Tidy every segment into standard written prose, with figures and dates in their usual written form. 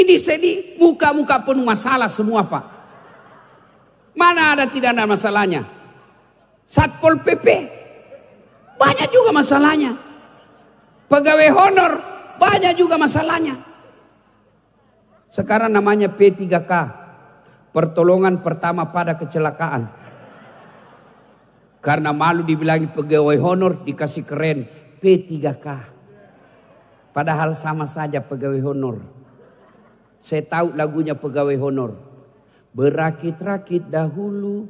Ini sedih, muka-muka penuh masalah semua Pak. Mana ada tidak ada masalahnya? Satpol PP, banyak juga masalahnya. Pegawai honor, banyak juga masalahnya. Sekarang namanya P3K, pertolongan pertama pada kecelakaan. Karena malu dibilagi pegawai honor, dikasih keren P3K. Padahal sama saja pegawai honor. Saya tahu lagunya pegawai honor. Berakit-rakit dahulu,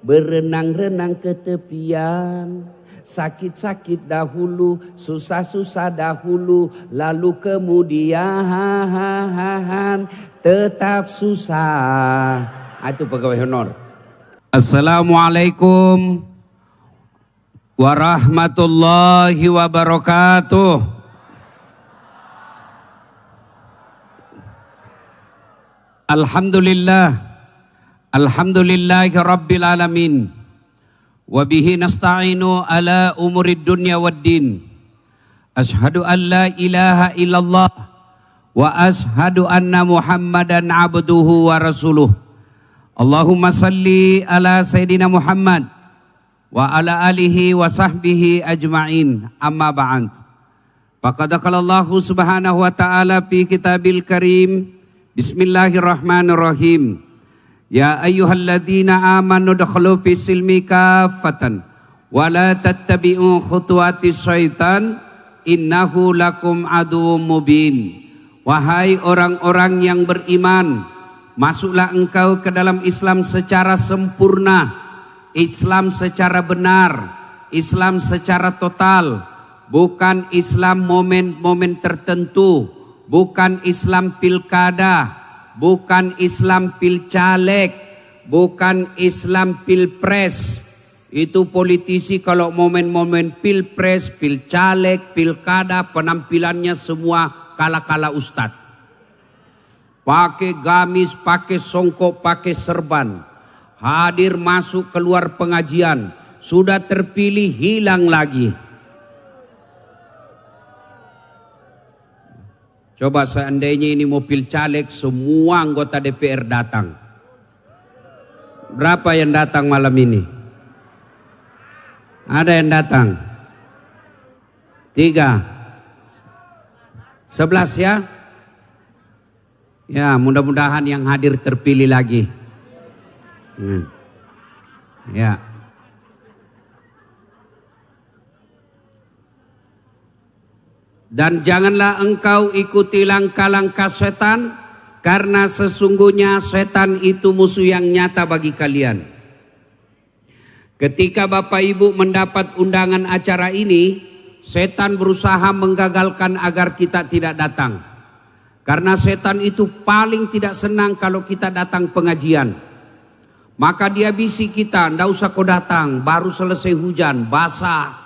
berenang-renang ke tepian, sakit-sakit dahulu, susah-susah dahulu, lalu kemudian tetap susah. Itu pegawai honor. Assalamualaikum warahmatullahi wabarakatuh. Alhamdulillah, alhamdulillahi rabbil alamin. Wabihi nasta'inu ala umurid dunya waddin. Ashhadu an la ilaha illallah wa ashhadu anna muhammadan abduhu wa rasuluh. Allahumma salli ala sayyidina Muhammad wa ala alihi wa sahbihi ajma'in. Amma ba'd. Faqad qala Allah subhanahu wa ta'ala fi kitabil karim. Bismillahirrahmanirrahim. Ya ayyuhalladzina amanu dakhulu fi silmi kaffatan wa la tattabi'u khutuwatis syaitan innahu lakum aduwwum mubin. Wahai orang-orang yang beriman, masuklah engkau ke dalam Islam secara sempurna, Islam secara benar, Islam secara total, bukan Islam momen-momen tertentu, bukan Islam pilkada, bukan Islam pilcaleg, bukan Islam pilpres. Itu politisi kalau momen-momen pilpres, pilcaleg, pilkada, penampilannya semua kala-kala ustadz. Pakai gamis, pakai songkok, pakai serban. Hadir masuk keluar pengajian. Sudah terpilih hilang lagi. Coba seandainya ini mobil caleg, semua anggota DPR datang. Berapa yang datang malam ini? Ada yang datang? 3, 11 ya? Ya, mudah-mudahan yang hadir terpilih lagi. Ya. Dan janganlah engkau ikuti langkah-langkah setan, karena sesungguhnya setan itu musuh yang nyata bagi kalian. Ketika Bapak Ibu mendapat undangan acara ini, setan berusaha menggagalkan agar kita tidak datang. Karena setan itu paling tidak senang kalau kita datang pengajian. Maka dia bisik kita, ndak usah kau datang, baru selesai hujan, basah.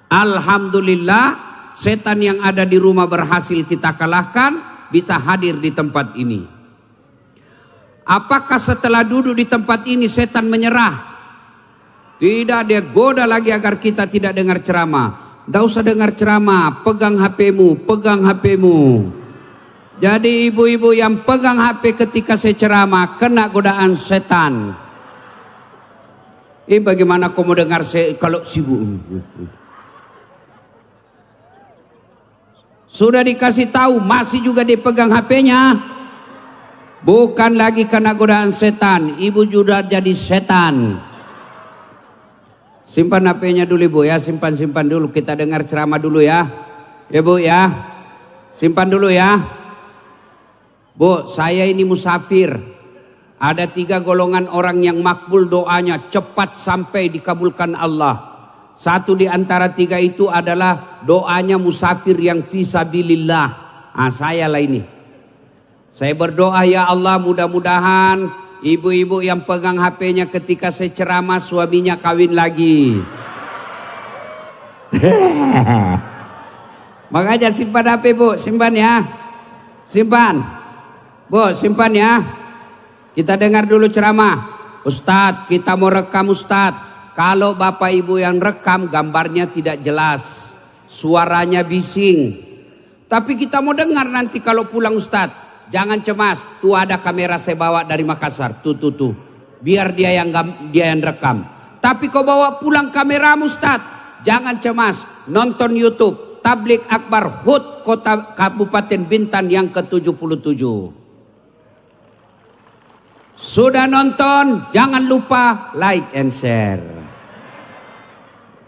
Alhamdulillah, setan yang ada di rumah berhasil kita kalahkan, bisa hadir di tempat ini. Apakah setelah duduk di tempat ini setan menyerah? Tidak, dia goda lagi agar kita tidak dengar ceramah. Tidak usah dengar ceramah, pegang HP-mu, pegang HP-mu. Jadi ibu-ibu yang pegang HP ketika saya ceramah, kena godaan setan. Bagaimana kamu dengar saya kalau sibuk? Sudah dikasih tahu, masih juga dipegang HP-nya. Bukan lagi kena godaan setan, ibu juga jadi setan. Simpan HP-nya dulu Ibu ya, simpan dulu, kita dengar ceramah dulu ya. Ya Bu ya, simpan dulu ya. Bu, saya ini musafir. Ada 3 golongan orang yang makbul doanya, cepat sampai dikabulkan Allah. Satu di antara 3 itu adalah doanya musafir yang fisabilillah. Saya lah ini. Saya berdoa, ya Allah, mudah-mudahan ibu-ibu yang pegang HP-nya ketika saya ceramah suaminya kawin lagi. Makanya simpan HP Bu, simpan ya. Simpan. Bu, simpan ya. Kita dengar dulu ceramah. Ustadz, kita mau rekam Ustadz. Kalau Bapak Ibu yang rekam gambarnya tidak jelas, suaranya bising. Tapi kita mau dengar nanti kalau pulang Ustadz. Jangan cemas, tuh ada kamera saya bawa dari Makassar, tuh. Biar dia yang rekam. Tapi kau bawa pulang kameramu Ustadz, jangan cemas, nonton YouTube Tablik Akbar HUT Kota Kabupaten Bintan yang ke-77. Sudah nonton, jangan lupa like and share.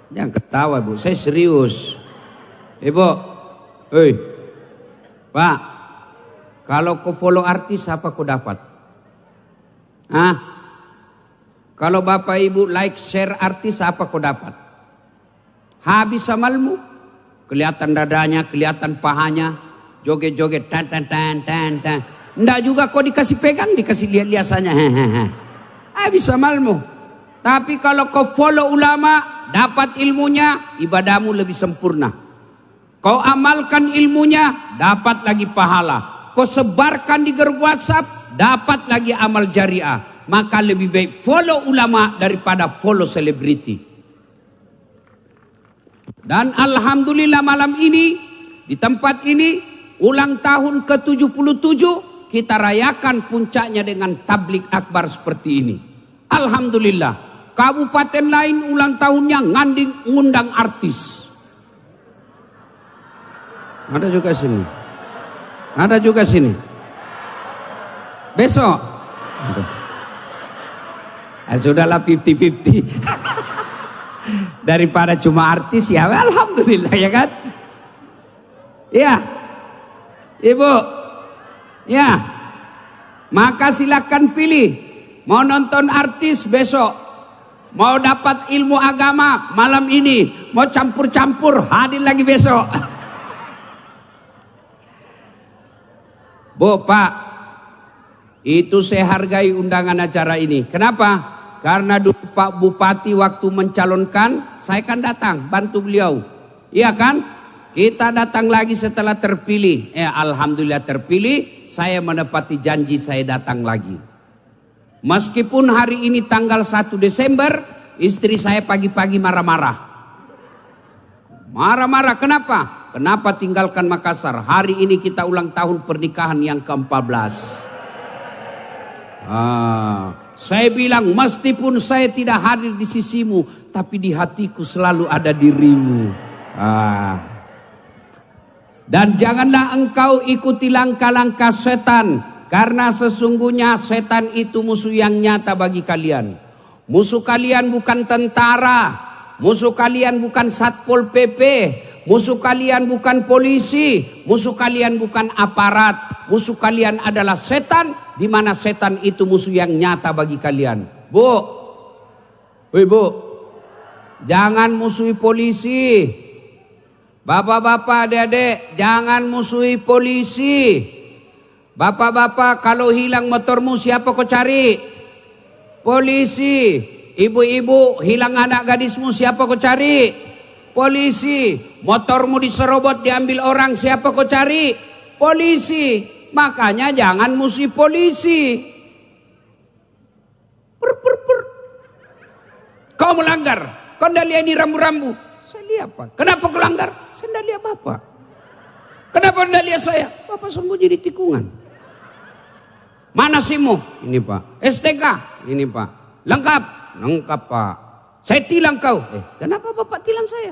Jangan ketawa Bu, saya serius. Ibu, Pak, kalau kau follow artis apa kau dapat? Kalau Bapak Ibu like share artis apa kau dapat? Habis amalmu. Kelihatan dadanya, kelihatan pahanya, joget-joget tan. Nggak juga kau dikasih pegang, dikasih lihat-lihasannya. Habis amalmu. Tapi kalau kau follow ulama, dapat ilmunya, ibadahmu lebih sempurna. Kau amalkan ilmunya, dapat lagi pahala. Kau sebarkan di grup WhatsApp, dapat lagi amal jariah. Maka lebih baik follow ulama daripada follow selebriti. Dan alhamdulillah malam ini di tempat ini ulang tahun ke-77 kita rayakan puncaknya dengan tablik akbar seperti ini. Alhamdulillah. Kabupaten lain ulang tahunnya ngundang artis. Ada juga sini. Ada juga sini. Besok. Sudahlah 50-50. Daripada cuma artis ya alhamdulillah ya kan. Ya. Ibu. Ya. Maka silakan pilih. Mau nonton artis besok. Mau dapat ilmu agama malam ini. Mau campur-campur hadir lagi besok. Bu, Pak. Itu saya hargai undangan acara ini. Kenapa? Karena dulu Pak Bupati waktu mencalonkan, saya kan datang bantu beliau. Iya kan? Kita datang lagi setelah terpilih. Alhamdulillah terpilih, saya menepati janji saya datang lagi. Meskipun hari ini tanggal 1 Desember, istri saya pagi-pagi marah-marah. Marah-marah, kenapa? Kenapa tinggalkan Makassar? Hari ini kita ulang tahun pernikahan yang ke-14. Saya bilang meskipun saya tidak hadir di sisimu, tapi di hatiku selalu ada dirimu. Dan janganlah engkau ikuti langkah-langkah setan, karena sesungguhnya setan itu musuh yang nyata bagi kalian. Musuh kalian bukan tentara, musuh kalian bukan Satpol PP, musuh kalian bukan polisi, musuh kalian bukan aparat, musuh kalian adalah setan. Di mana setan itu musuh yang nyata bagi kalian. Bu, ibu, jangan musuhi polisi. Bapak-bapak, adik-adik, jangan musuhi polisi. Bapak-bapak, kalau hilang motormu siapa kau cari? Polisi. Ibu-ibu, hilang anak gadismu siapa kau cari? Polisi. Motormu diserobot diambil orang siapa kau cari? Polisi. Makanya jangan musuhi polisi. Kau melanggar. Kau tidak lihat ini rambu-rambu. Saya lihat Pak. Kenapa kau langgar? Saya tidak lihat Bapak. Kenapa tidak lihat saya? Bapak sembunyi di tikungan. Mana SIM-mu? Ini Pak. STK? Ini Pak. Lengkap? Lengkap Pak. Saya tilang kau. Kenapa Bapak tilang saya?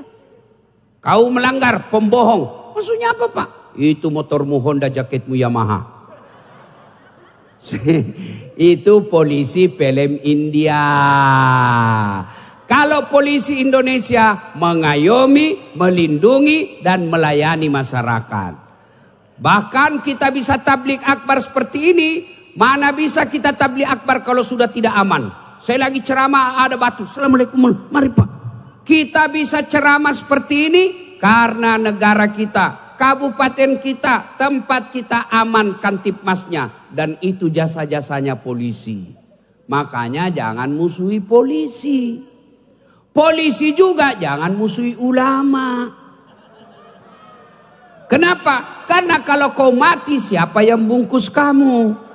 Kau melanggar, pembohong. Maksudnya apa Pak? Itu motormu Honda, jaketmu Yamaha. Itu polisi film India. Kalau polisi Indonesia mengayomi, melindungi dan melayani masyarakat. Bahkan kita bisa tablik akbar seperti ini. Mana bisa kita tablik akbar kalau sudah tidak aman. Saya lagi ceramah ada batu. Assalamualaikum. Mari Pak. Kita bisa ceramah seperti ini karena negara kita, kabupaten kita, tempat kita aman kantipmasnya. Dan itu jasa-jasanya polisi. Makanya jangan musuhi polisi. Polisi juga jangan musuhi ulama. Kenapa? Karena kalau kau mati siapa yang bungkus kamu?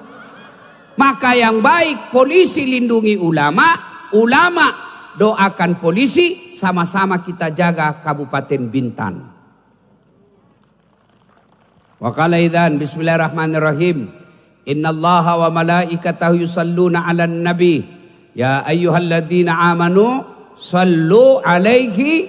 Maka yang baik polisi lindungi ulama, ulama doakan polisi, sama-sama kita jaga Kabupaten Bintan. Wa qala idzan bismillahirrahmanirrahim. Innallaha wa malaikatahu yusalluna 'alan nabi. Ya ayyuhalladzina amanu sallu 'alaihi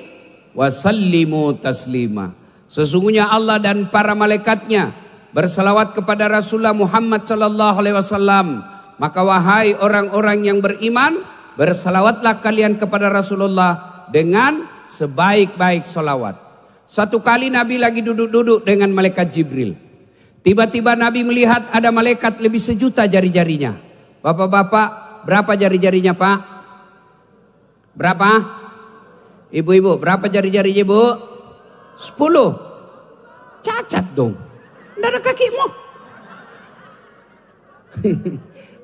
wa sallimu taslima. Sesungguhnya Allah dan para malaikatnya bersalawat kepada Rasulullah Muhammad sallallahu alaihi wasallam. Maka wahai orang-orang yang beriman, bersalawatlah kalian kepada Rasulullah dengan sebaik-baik salawat. Suatu kali Nabi lagi duduk-duduk dengan malaikat Jibril. Tiba-tiba Nabi melihat ada malaikat lebih 1.000.000 jari-jarinya. Bapak-bapak, berapa jari-jarinya Pak? Berapa? Ibu-ibu, berapa jari-jarinya Bu? 10. Cacat dong. Nggak ada kakimu.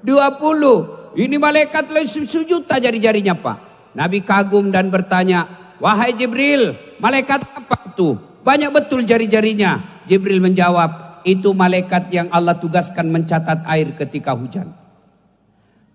20. Ini malaikat lebih 1.000.000 jari-jarinya Pak. Nabi kagum dan bertanya, wahai Jibril, malaikat apa itu? Banyak betul jari-jarinya. Jibril menjawab, itu malaikat yang Allah tugaskan mencatat air ketika hujan.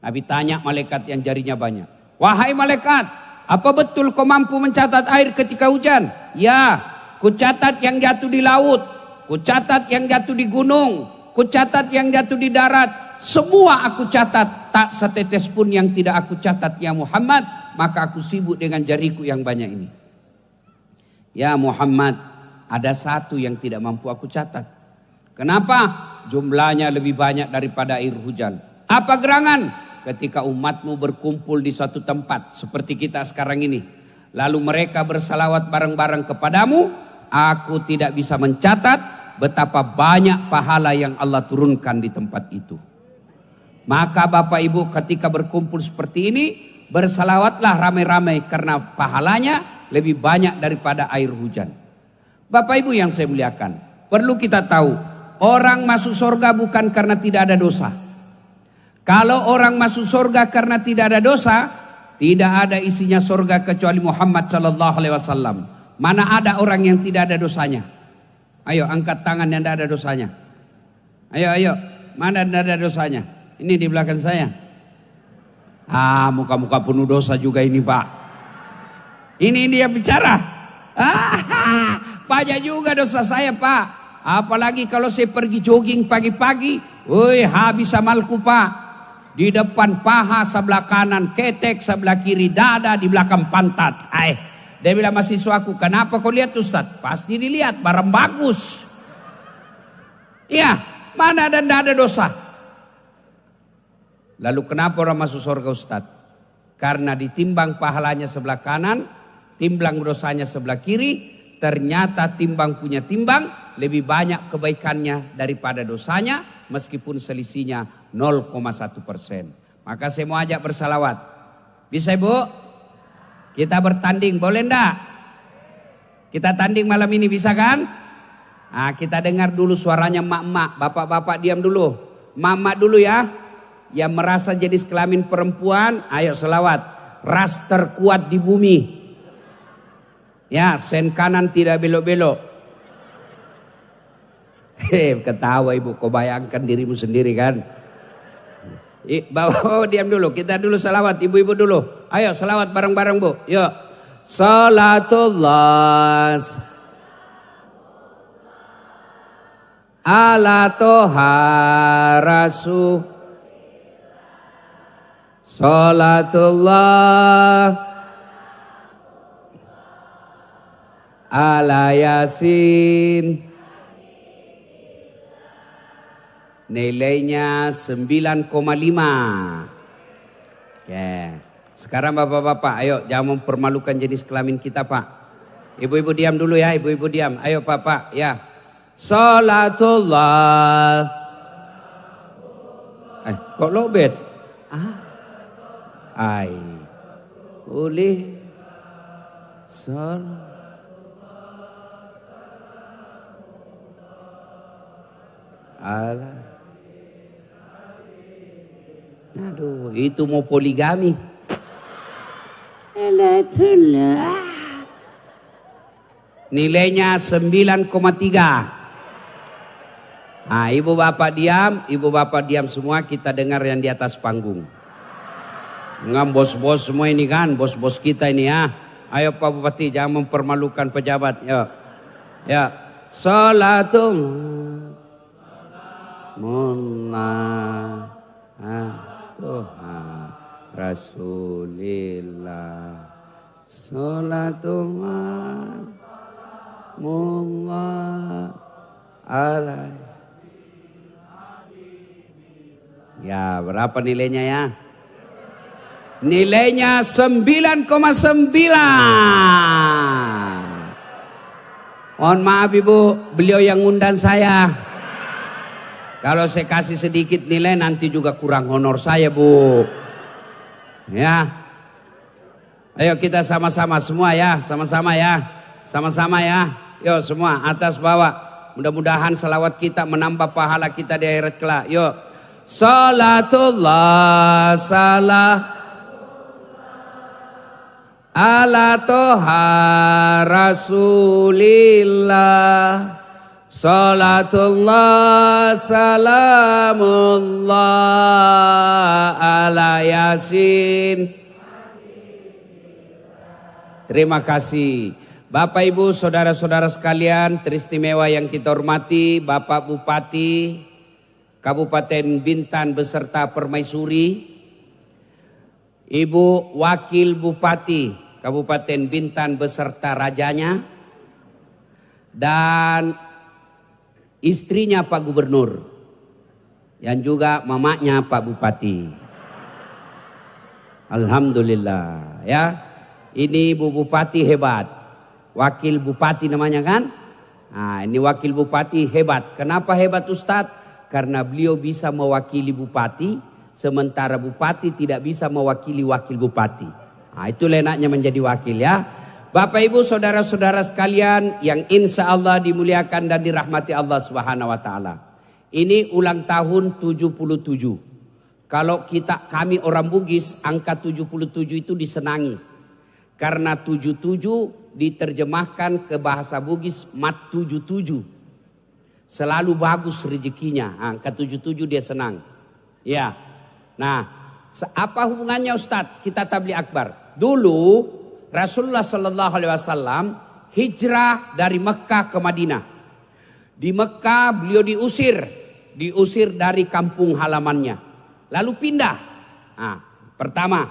Nabi tanya malaikat yang jarinya banyak, wahai malaikat, apa betul kau mampu mencatat air ketika hujan? Ya, ku catat yang jatuh di laut, ku catat yang jatuh di gunung, ku catat yang jatuh di darat. Semua aku catat, tak setetes pun yang tidak aku catat ya Muhammad. Maka aku sibuk dengan jariku yang banyak ini. Ya Muhammad, ada satu yang tidak mampu aku catat. Kenapa? Jumlahnya lebih banyak daripada air hujan. Apa gerangan? Ketika umatmu berkumpul di suatu tempat seperti kita sekarang ini, lalu mereka bersalawat bareng-bareng kepadamu, aku tidak bisa mencatat betapa banyak pahala yang Allah turunkan di tempat itu. Maka Bapak Ibu ketika berkumpul seperti ini, bersalawatlah ramai-ramai karena pahalanya lebih banyak daripada air hujan. Bapak Ibu yang saya muliakan, perlu kita tahu, orang masuk surga bukan karena tidak ada dosa. Kalau orang masuk surga karena tidak ada dosa, tidak ada isinya surga kecuali Muhammad sallallahu alaihi wasallam. Mana ada orang yang tidak ada dosanya? Ayo angkat tangan yang tidak ada dosanya. Ayo, mana tidak ada dosanya? Ini di belakang saya. Muka-muka penuh dosa juga ini Pak. Ini dia bicara. Banyak juga dosa saya Pak. Apalagi kalau saya pergi jogging pagi-pagi. Habis amalku Pak. Di depan paha sebelah kanan, ketek sebelah kiri, dada di belakang pantat. Dia bilang mahasiswaku, kenapa kau lihat Ustaz? Pasti dilihat, barang bagus. Iya, mana dan tidak ada dosa. Lalu kenapa orang masuk surga Ustaz? Karena ditimbang pahalanya sebelah kanan, timbang dosanya sebelah kiri, ternyata timbang punya timbang lebih banyak kebaikannya daripada dosanya, meskipun selisihnya 0,1%. Maka saya mau ajak bersalawat. Bisa Ibu? Kita bertanding, boleh enggak? Kita tanding malam ini, bisa kan? Kita dengar dulu suaranya mak-mak, bapak-bapak diam dulu. Mak-mak dulu ya. Yang merasa jenis kelamin perempuan, ayo selawat. Ras terkuat di bumi. Ya, sen kanan tidak belok-belok. Ketawa Ibu, kau bayangkan dirimu sendiri kan. Bawa diam dulu, kita dulu salawat, ibu-ibu dulu. Ayo salawat bareng-bareng Bu, yuk. Salatullah ala toha rasul. Salatullah ala yasin. Nilainya 9,5. Ya. Sekarang bapak-bapak, ayo jangan mempermalukan jenis kelamin kita Pak. Ibu-ibu diam dulu ya, ibu-ibu diam. Ayo Pak, ya. Salatullah. Kok lobet? Boleh. Aduh, itu mau poligami. Nilainya 9,3. Ibu bapak diam semua, kita dengar yang di atas panggung. Ngam bos-bos semua ini kan, bos-bos kita ini ya. Ayo Pak Bupati, jangan mempermalukan pejabat. Ya. Salatullah Mullah Tuhan Rasulillah Salatullah Mullah alaihi. Ya, berapa nilainya ya? Nilainya 9,9. Mohon maaf Ibu, beliau yang ngundang saya. Kalau saya kasih sedikit nilai nanti juga kurang honor saya Bu. Ya. Ayo kita sama-sama semua ya, sama-sama ya. Sama-sama ya. Yuk semua atas bawah. Mudah-mudahan salawat kita menambah pahala kita di akhirat kelak. Yuk. Salatullah salah ala toha rasulillah. Salatullah salamullah ala yasin. Terima kasih Bapak Ibu saudara-saudara sekalian teristimewa yang kita hormati, Bapak Bupati Kabupaten Bintan beserta Permaisuri, Ibu Wakil Bupati Kabupaten Bintan beserta rajanya, dan istrinya Pak Gubernur, yang juga mamanya Pak Bupati. Alhamdulillah ya. Ini Bu Bupati hebat. Wakil Bupati namanya kan? Nah, ini Wakil Bupati hebat. Kenapa hebat Ustadz? Karena beliau bisa mewakili Bupati, sementara Bupati tidak bisa mewakili Wakil Bupati. Nah, itu enaknya menjadi wakil ya. Bapak Ibu saudara-saudara sekalian yang insya Allah dimuliakan dan dirahmati Allah Subhanahu wa taala. Ini ulang tahun 77. Kalau kami orang Bugis angka 77 itu disenangi. Karena 77 diterjemahkan ke bahasa Bugis mat 77. Selalu bagus rezekinya. Angka 77 dia senang. Ya. Nah, apa hubungannya Ustadz? Kita tabligh akbar. Dulu Rasulullah Sallallahu Alaihi Wasallam hijrah dari Mekah ke Madinah. Di Mekah beliau diusir dari kampung halamannya. Lalu pindah. Nah, pertama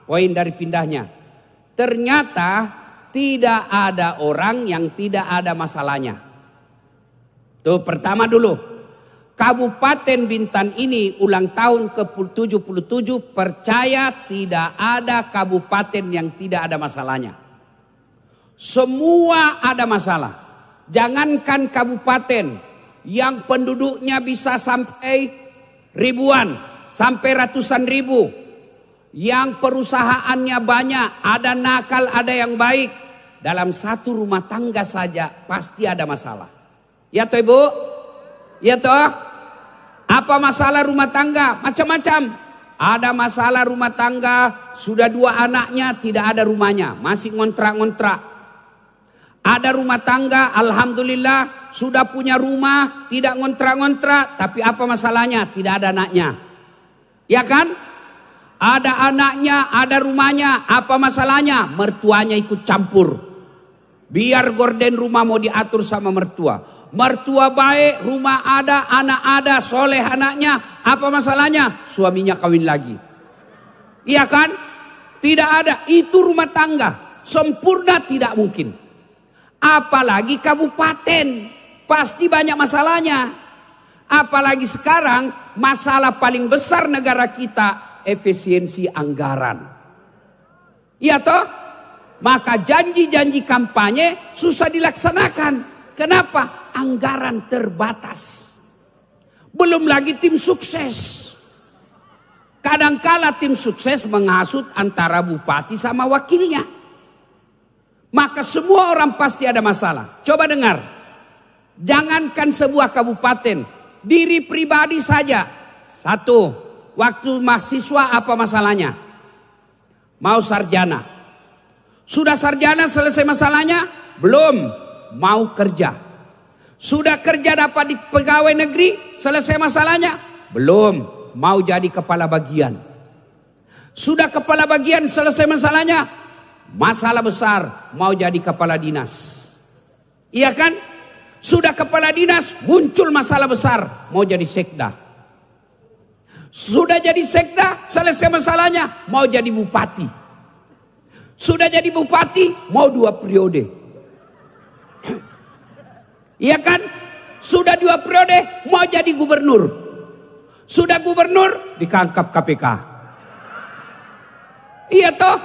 poin dari pindahnya. Ternyata tidak ada orang yang tidak ada masalahnya. Tuh pertama dulu. Kabupaten Bintan ini ulang tahun ke-77 percaya tidak ada kabupaten yang tidak ada masalahnya. Semua ada masalah. Jangankan kabupaten yang penduduknya bisa sampai ribuan, sampai ratusan ribu. Yang perusahaannya banyak, ada nakal, ada yang baik. Dalam satu rumah tangga saja pasti ada masalah. Ya toh Ibu? Ya toh? Apa masalah rumah tangga? Macam-macam. Ada masalah rumah tangga, sudah 2 anaknya tidak ada rumahnya, masih ngontrak-ngontrak. Ada rumah tangga, alhamdulillah sudah punya rumah, tidak ngontrak-ngontrak, tapi apa masalahnya? Tidak ada anaknya. Ya kan? Ada anaknya, ada rumahnya, apa masalahnya? Mertuanya ikut campur. Biar gorden rumah mau diatur sama mertua. Mertua baik, rumah ada, anak ada, soleh anaknya. Apa masalahnya? Suaminya kawin lagi. Iya kan? Tidak ada, itu rumah tangga. Sempurna tidak mungkin. Apalagi kabupaten, pasti banyak masalahnya. Apalagi sekarang, masalah paling besar negara kita efisiensi anggaran. Iya toh? Maka janji-janji kampanye susah dilaksanakan. Kenapa? Anggaran terbatas. Belum lagi tim sukses. Kadangkala tim sukses menghasut antara bupati sama wakilnya. Maka semua orang pasti ada masalah. Coba dengar. Jangankan sebuah kabupaten, diri pribadi saja. Satu, waktu mahasiswa apa masalahnya? Mau sarjana. Sudah sarjana selesai masalahnya? Belum. Mau kerja. Sudah kerja dapat di pegawai negeri? Selesai masalahnya? Belum. Mau jadi kepala bagian. Sudah kepala bagian selesai masalahnya? Masalah besar. Mau jadi kepala dinas. Iya kan? Sudah kepala dinas, muncul masalah besar, mau jadi sekda. Sudah jadi sekda, selesai masalahnya, mau jadi bupati. Sudah jadi bupati, mau 2 periode. Iya kan? Sudah 2 periode, mau jadi gubernur. Sudah gubernur, ditangkap KPK. Iya toh?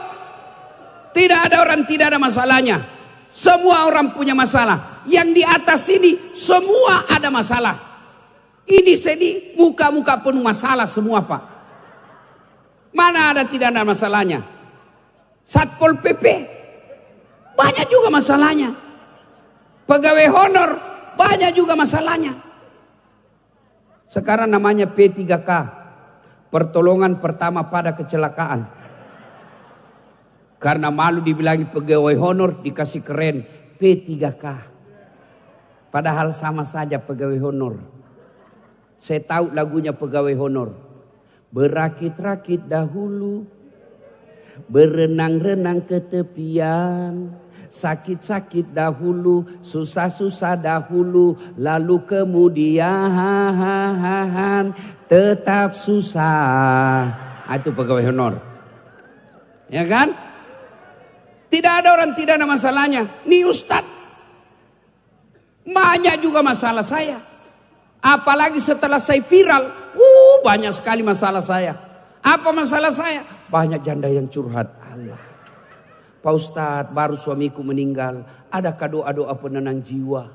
Tidak ada orang tidak ada masalahnya. Semua orang punya masalah. Yang di atas ini semua ada masalah. Ini sini muka-muka penuh masalah semua Pak. Mana ada tidak ada masalahnya? Satpol PP banyak juga masalahnya. Pegawai honor banyak juga masalahnya. Sekarang namanya P3K. Pertolongan pertama pada kecelakaan. Karena malu dibilangi pegawai honor dikasih keren P3K. Padahal sama saja pegawai honor. Saya tahu lagunya pegawai honor. Berakit-rakit dahulu, berenang-renang ke tepian, sakit-sakit dahulu, susah-susah dahulu, lalu kemudian tetap susah. Itu pegawai honor. Ya kan? Tidak ada orang tidak ada masalahnya. Nih Ustadz, banyak juga masalah saya. Apalagi setelah saya viral, banyak sekali masalah saya. Apa masalah saya? Banyak janda yang curhat. Allah, Pak Ustadz, baru suamiku meninggal. Adakah doa-doa penenang jiwa?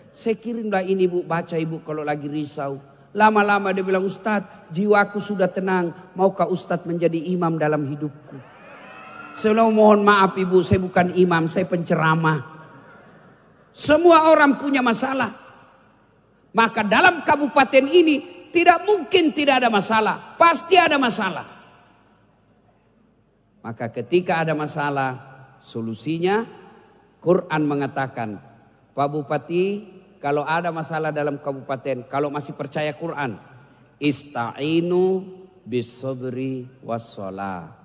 Saya kirimlah ini Bu, baca Ibu kalau lagi risau. Lama-lama dia bilang, Ustadz, jiwaku sudah tenang. Maukah Ustadz menjadi imam dalam hidupku? Saya mohon maaf Ibu, saya bukan imam, saya penceramah. Semua orang punya masalah. Maka dalam kabupaten ini tidak mungkin tidak ada masalah. Pasti ada masalah. Maka ketika ada masalah, solusinya Quran mengatakan, Pak Bupati, kalau ada masalah dalam kabupaten, kalau masih percaya Quran, ista'inu bisabri wassalah.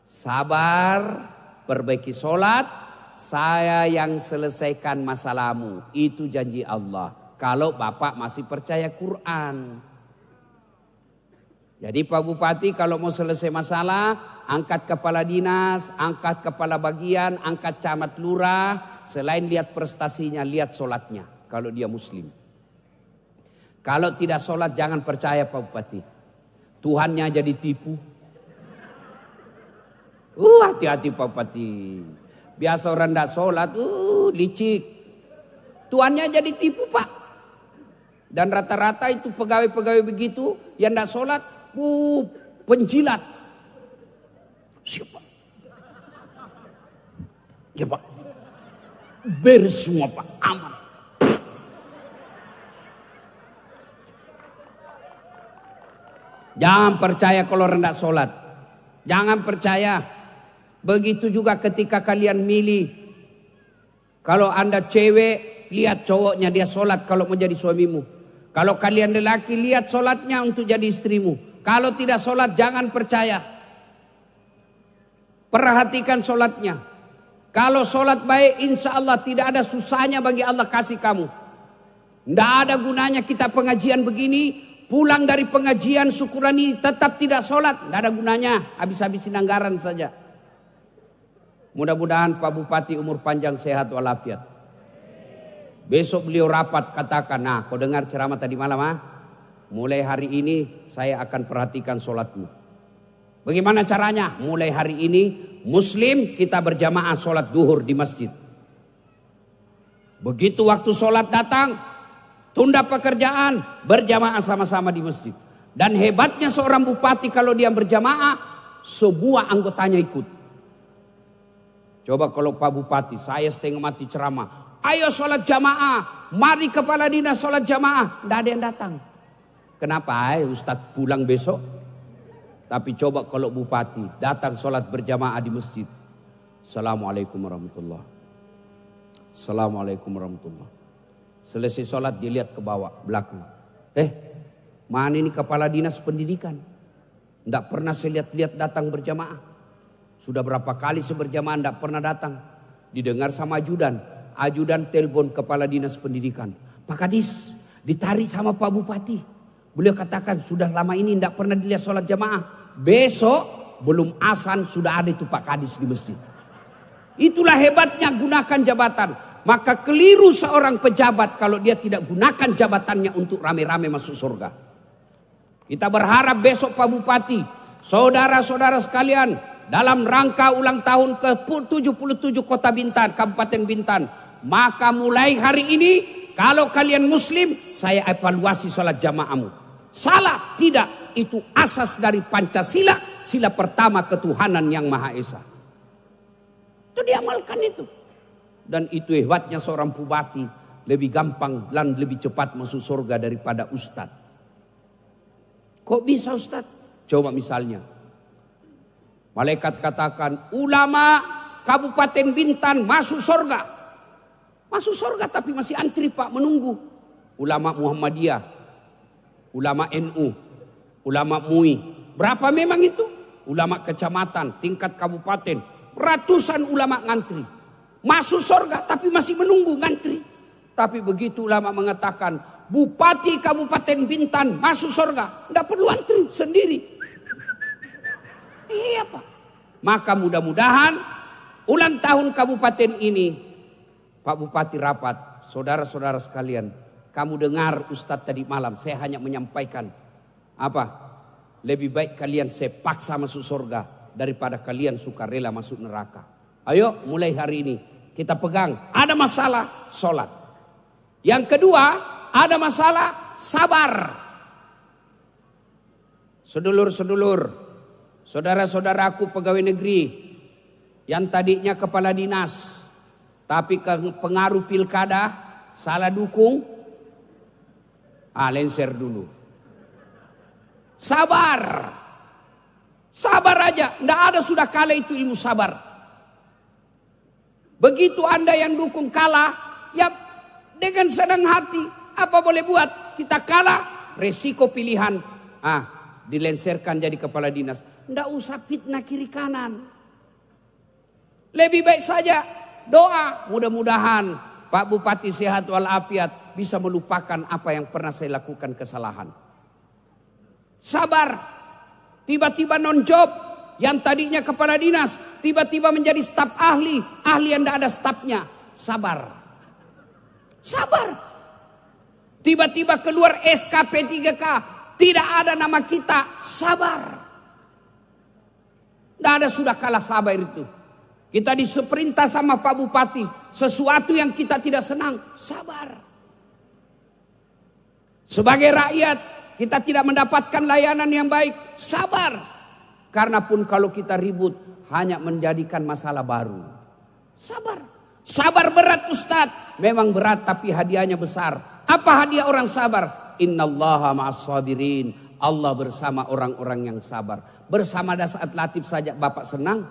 Sabar, perbaiki sholat, saya yang selesaikan masalahmu. Itu janji Allah. Kalau Bapak masih percaya Quran. Jadi Pak Bupati kalau mau selesai masalah, angkat kepala dinas, angkat kepala bagian, angkat camat lurah. Selain lihat prestasinya, lihat sholatnya. Kalau dia muslim. Kalau tidak sholat jangan percaya Pak Bupati. Tuhannya jadi tipu. Hati-hati Pak Bupati. Biasa orang tidak sholat, licik. Tuannya jadi tipu Pak. Dan rata-rata itu pegawai-pegawai begitu yang tidak sholat, penjilat. Siapa? Ya Pak. Beres semua Pak, aman. Jangan percaya kalau rendah sholat. Jangan percaya. Begitu juga ketika kalian milih. Kalau Anda cewek, lihat cowoknya dia sholat kalau mau jadi suamimu. Kalau kalian lelaki, lihat sholatnya untuk jadi istrimu. Kalau tidak sholat, jangan percaya. Perhatikan sholatnya. Kalau sholat baik, insya Allah tidak ada susahnya bagi Allah kasih kamu. Tidak ada gunanya kita pengajian begini. Pulang dari pengajian syukuran ini tetap tidak sholat. Tidak ada gunanya, habis-habisin anggaran saja. Mudah-mudahan Pak Bupati umur panjang sehat walafiat. Besok beliau rapat katakan, nah kau dengar ceramah tadi malam mulai hari ini saya akan perhatikan sholatmu. Bagaimana caranya? Mulai hari ini muslim kita berjamaah sholat duhur di masjid. Begitu waktu sholat datang, tunda pekerjaan, berjamaah sama-sama di masjid. Dan hebatnya seorang bupati kalau dia berjamaah, semua anggotanya ikut. Coba kalau Pak Bupati, saya setengah mati ceramah. Ayo sholat jamaah, mari kepala dinas sholat jamaah. Tidak ada yang datang. Kenapa? Ustadz pulang besok. Tapi coba kalau bupati datang sholat berjamaah di masjid. Assalamualaikum warahmatullah. Assalamualaikum warahmatullah. Selesai sholat dilihat ke bawah, belakang. Mana ini kepala dinas pendidikan? Tidak pernah saya lihat datang berjamaah. Sudah berapa kali saya berjamaah tidak pernah datang. Didengar sama ajudan. ajudan telepon kepala dinas pendidikan. Pak Kadis, ditarik sama Pak Bupati. Beliau katakan sudah lama ini tidak pernah dilihat sholat jamaah. Besok belum azan sudah ada itu Pak Kadis di masjid. Itulah hebatnya gunakan jabatan. Maka keliru seorang pejabat kalau dia tidak gunakan jabatannya untuk rame-rame masuk surga. Kita berharap besok Pak Bupati, saudara-saudara sekalian, dalam rangka ulang tahun ke-77 Kota Bintan, Kabupaten Bintan. Maka mulai hari ini, kalau kalian muslim, saya evaluasi sholat jamaahmu. Salah? Tidak. Itu asas dari Pancasila, sila pertama ketuhanan yang Maha Esa. Itu diamalkan itu. Dan itu hebatnya seorang bupati, lebih gampang dan lebih cepat masuk surga daripada ustadz. Kok bisa ustadz? Coba misalnya. Malaikat katakan, ulama Kabupaten Bintan masuk surga. Masuk surga tapi masih antri Pak, menunggu. Ulama Muhammadiyah, ulama NU, ulama MUI. Berapa memang itu? Ulama kecamatan, tingkat kabupaten. Ratusan ulama ngantri. Masuk surga tapi masih menunggu ngantri. Tapi begitu ulama mengatakan, Bupati Kabupaten Bintan masuk surga. Tidak perlu antri, sendiri. Iya Pak. Maka mudah-mudahan ulang tahun kabupaten ini, Pak Bupati rapat, saudara-saudara sekalian, kamu dengar Ustadz tadi malam, saya hanya menyampaikan apa? Lebih baik kalian saya paksa masuk surga daripada kalian sukarela masuk neraka. Ayo mulai hari ini kita pegang. Ada masalah sholat. Yang kedua, ada masalah sabar. Sedulur-sedulur, saudara-saudaraku pegawai negeri yang tadinya kepala dinas, tapi pengaruh pilkada salah dukung, lenser dulu. Sabar, sabar aja. Tidak ada sudah kalah itu ilmu sabar. Begitu Anda yang dukung kalah, ya dengan senang hati, apa boleh buat? Kita kalah, resiko pilihan, dilenserkan jadi kepala dinas. Tidak usah fitnah kiri kanan. Lebih baik saja doa, mudah-mudahan Pak Bupati sehat walafiat bisa melupakan apa yang pernah saya lakukan kesalahan. Sabar, tiba-tiba non job yang tadinya kepala dinas, tiba-tiba menjadi staf ahli yang tidak ada stafnya. Sabar, sabar. Tiba-tiba keluar SKP 3K, tidak ada nama kita. Sabar. Tidak ada sudah kalah sabar itu. Kita diperintah sama Pak Bupati, sesuatu yang kita tidak senang, sabar. Sebagai rakyat, kita tidak mendapatkan layanan yang baik, sabar. Karena pun kalau kita ribut, hanya menjadikan masalah baru. Sabar. Sabar berat Ustadz. Memang berat tapi hadiahnya besar. Apa hadiah orang sabar? Innallaha ma'as sabirin. Allah bersama orang-orang yang sabar. Bersama Dasaat Latif saja Bapak senang.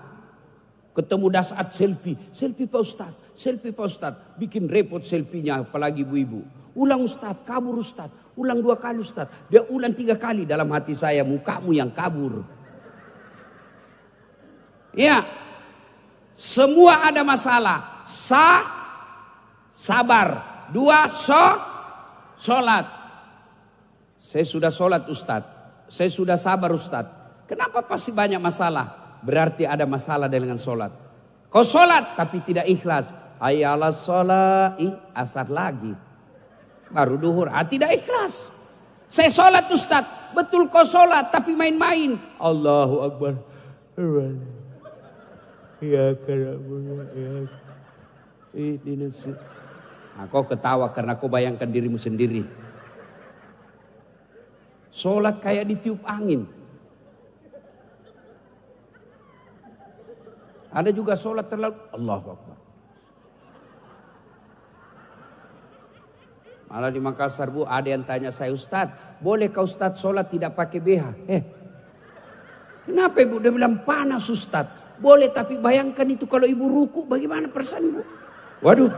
Ketemu Dasaat selfie. Selfie Pak Ustadz. Selfie Pak Ustadz. Bikin repot selfie-nya apalagi ibu-ibu. Ulang Ustadz, kabur Ustadz. Ulang 2 kali Ustadz. Dia ulang 3 kali. Dalam hati saya, mukamu yang kabur. Ya. Semua ada masalah. Sabar. 2, sholat. Saya sudah sholat Ustadz. Saya sudah sabar Ustadz. Kenapa pasti banyak masalah? Berarti ada masalah dengan sholat. Kau sholat tapi tidak ikhlas. Ayalah sholat. Asar lagi. Baru duhur. Tidak ikhlas. Saya sholat Ustadz. Betul kau sholat tapi main-main. Allahu Akbar. Ya kau ketawa karena kau bayangkan dirimu sendiri. Sholat kayak ditiup angin. Ada juga sholat terlalu Allahu Akbar. Malah di Makassar Bu ada yang tanya saya, Ustadz boleh kau Ustadz sholat tidak pakai BH? Kenapa Ibu? Dia bilang panas Ustadz. Boleh tapi bayangkan itu kalau Ibu ruku bagaimana perasaan Ibu? Waduh.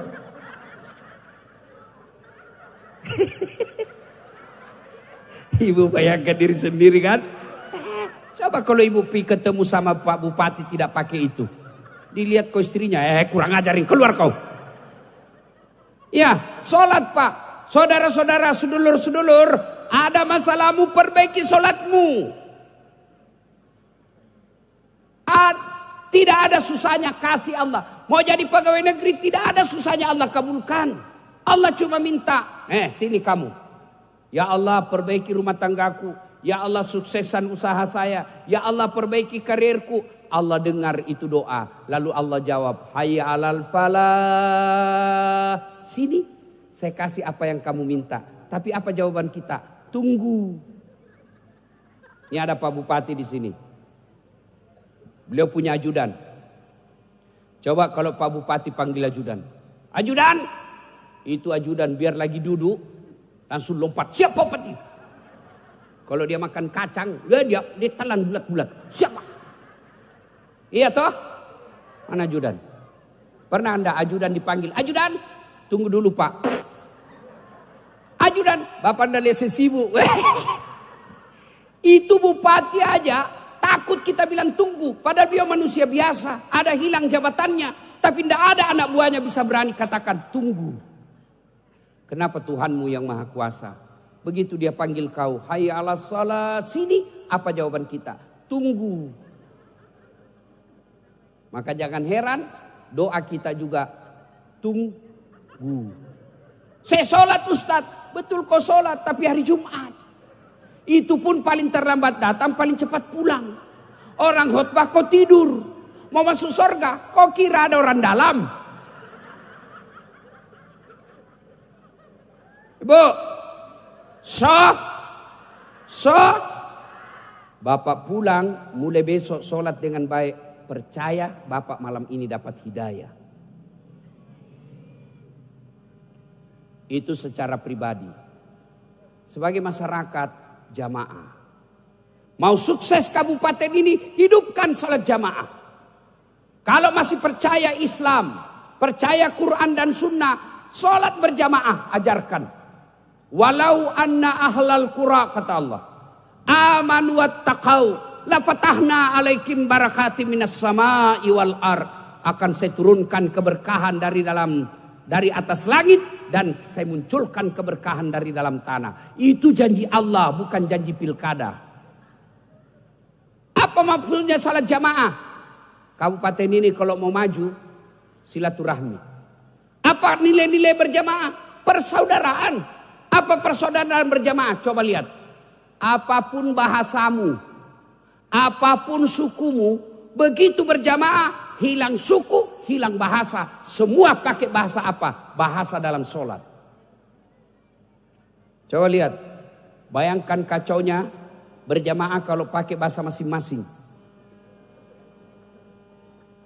Ibu bayangkan diri sendiri kan? Coba kalau Ibu ketemu sama Pak Bupati tidak pakai itu. Dilihat kau istrinya, kurang ajarin, keluar kau. Ya, sholat Pak. Saudara-saudara, sedulur-sedulur, ada masalahmu, perbaiki sholatmu. Tidak ada susahnya kasih Allah. Mau jadi pegawai negeri, tidak ada susahnya Allah kabulkan. Allah cuma minta, sini kamu. Ya Allah, perbaiki rumah tanggaku. Ya Allah, suksesan usaha saya. Ya Allah, perbaiki karirku. Allah dengar itu doa. Lalu Allah jawab, hayya alal falah. Sini, saya kasih apa yang kamu minta. Tapi apa jawaban kita? Tunggu. Ini ada Pak Bupati di sini. Beliau punya ajudan. Coba kalau Pak Bupati panggil ajudan. Ajudan! Itu ajudan biar lagi duduk. Langsung lompat. Siap Pak Bupati? Kalau dia makan kacang. Dia telan bulat-bulat. Siapa? Iya toh? Mana ajudan? Pernah anda ajudan dipanggil? Ajudan! Tunggu dulu Pak. Ajudan! Bapak anda lihat sibuk. Itu bupati aja. Takut kita bilang tunggu. Padahal dia manusia biasa. Ada hilang jabatannya. Tapi tidak ada anak buahnya bisa berani katakan tunggu. Kenapa Tuhanmu yang maha kuasa? Begitu dia panggil kau. Hayya ala shalah. Sini. Apa jawaban kita? Tunggu. Maka jangan heran. Doa kita juga tunggu. Saya sholat Ustaz. Betul kau sholat. Tapi hari Jumat. Itu pun paling terlambat datang, paling cepat pulang. Orang khotbah kau tidur. Mau masuk surga, kau kira ada orang dalam. Ibu, Bapak pulang, mulai besok sholat dengan baik. Percaya Bapak malam ini dapat hidayah. Itu secara pribadi. Sebagai masyarakat, jamaah. Mau sukses kabupaten ini, hidupkan salat jamaah. Kalau masih percaya Islam, percaya Quran dan Sunnah, salat berjamaah ajarkan. Walau anna ahlal qura, kata Allah, amanu wattaqau la fatahna alaikum barakatim minas sama'i wal ar. Akan saya turunkan keberkahan dari atas langit dan saya munculkan keberkahan dari dalam tanah. Itu janji Allah, bukan janji pilkada. Apa maksudnya salat jamaah? Kabupaten ini kalau mau maju, silaturahmi. Apa nilai-nilai berjamaah? Persaudaraan. Apa persaudaraan berjamaah? Coba lihat. Apapun bahasamu, apapun sukumu, begitu berjamaah, hilang suku, hilang bahasa. Semua pakai bahasa apa? Bahasa dalam sholat. Coba lihat. Bayangkan kacaunya berjamaah kalau pakai bahasa masing-masing.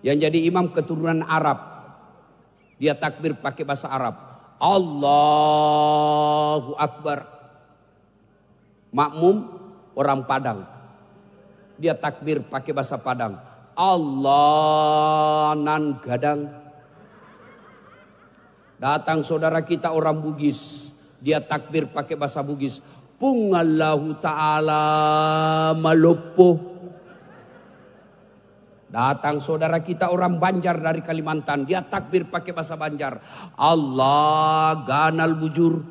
Yang jadi imam keturunan Arab. Dia takbir pakai bahasa Arab. Allahu Akbar. Makmum orang Padang. Dia takbir pakai bahasa Padang. Allah nan gadang. Datang saudara kita orang Bugis, dia takbir pakai bahasa Bugis. Pungallahu ta'ala malopo. Datang saudara kita orang Banjar dari Kalimantan, dia takbir pakai bahasa Banjar. Allah ganal bujur.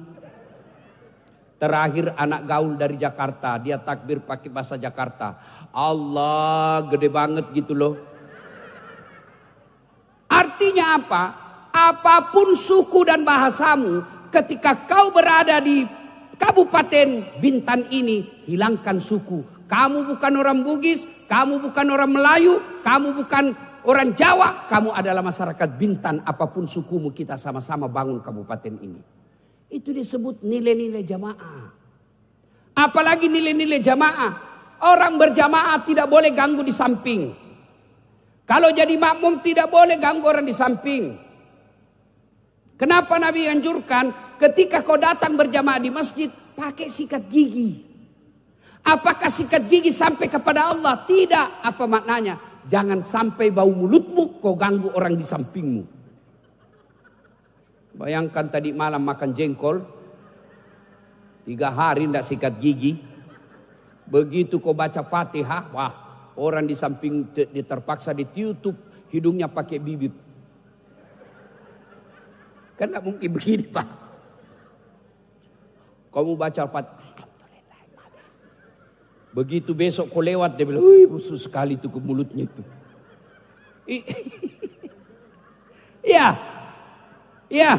Terakhir anak gaul dari Jakarta, dia takbir pakai bahasa Jakarta. Allah gede banget gitu loh. Artinya apa? Apapun suku dan bahasamu, ketika kau berada di Kabupaten Bintan ini, hilangkan suku. Kamu bukan orang Bugis, kamu bukan orang Melayu, kamu bukan orang Jawa, kamu adalah masyarakat Bintan. Apapun sukumu, kita sama-sama bangun kabupaten ini. Itu disebut nilai-nilai jamaah. Apalagi nilai-nilai jamaah. Orang berjamaah tidak boleh ganggu di samping. Kalau jadi makmum tidak boleh ganggu orang di samping. Kenapa Nabi anjurkan ketika kau datang berjamaah di masjid, pakai sikat gigi. Apakah sikat gigi sampai kepada Allah? Tidak. Apa maknanya? Jangan sampai bau mulutmu kau ganggu orang di sampingmu. Bayangkan tadi malam makan jengkol, 3 hari tidak sikat gigi. Begitu kau baca Fatihah, wah, orang di samping terpaksa ditutup hidungnya pakai bibir. Kan tidak mungkin begini Pak. Kamu baca Al-Fatihah. Begitu besok kau lewat dia bilang, wih busuk sekali itu ke mulutnya itu. Iya. Iya.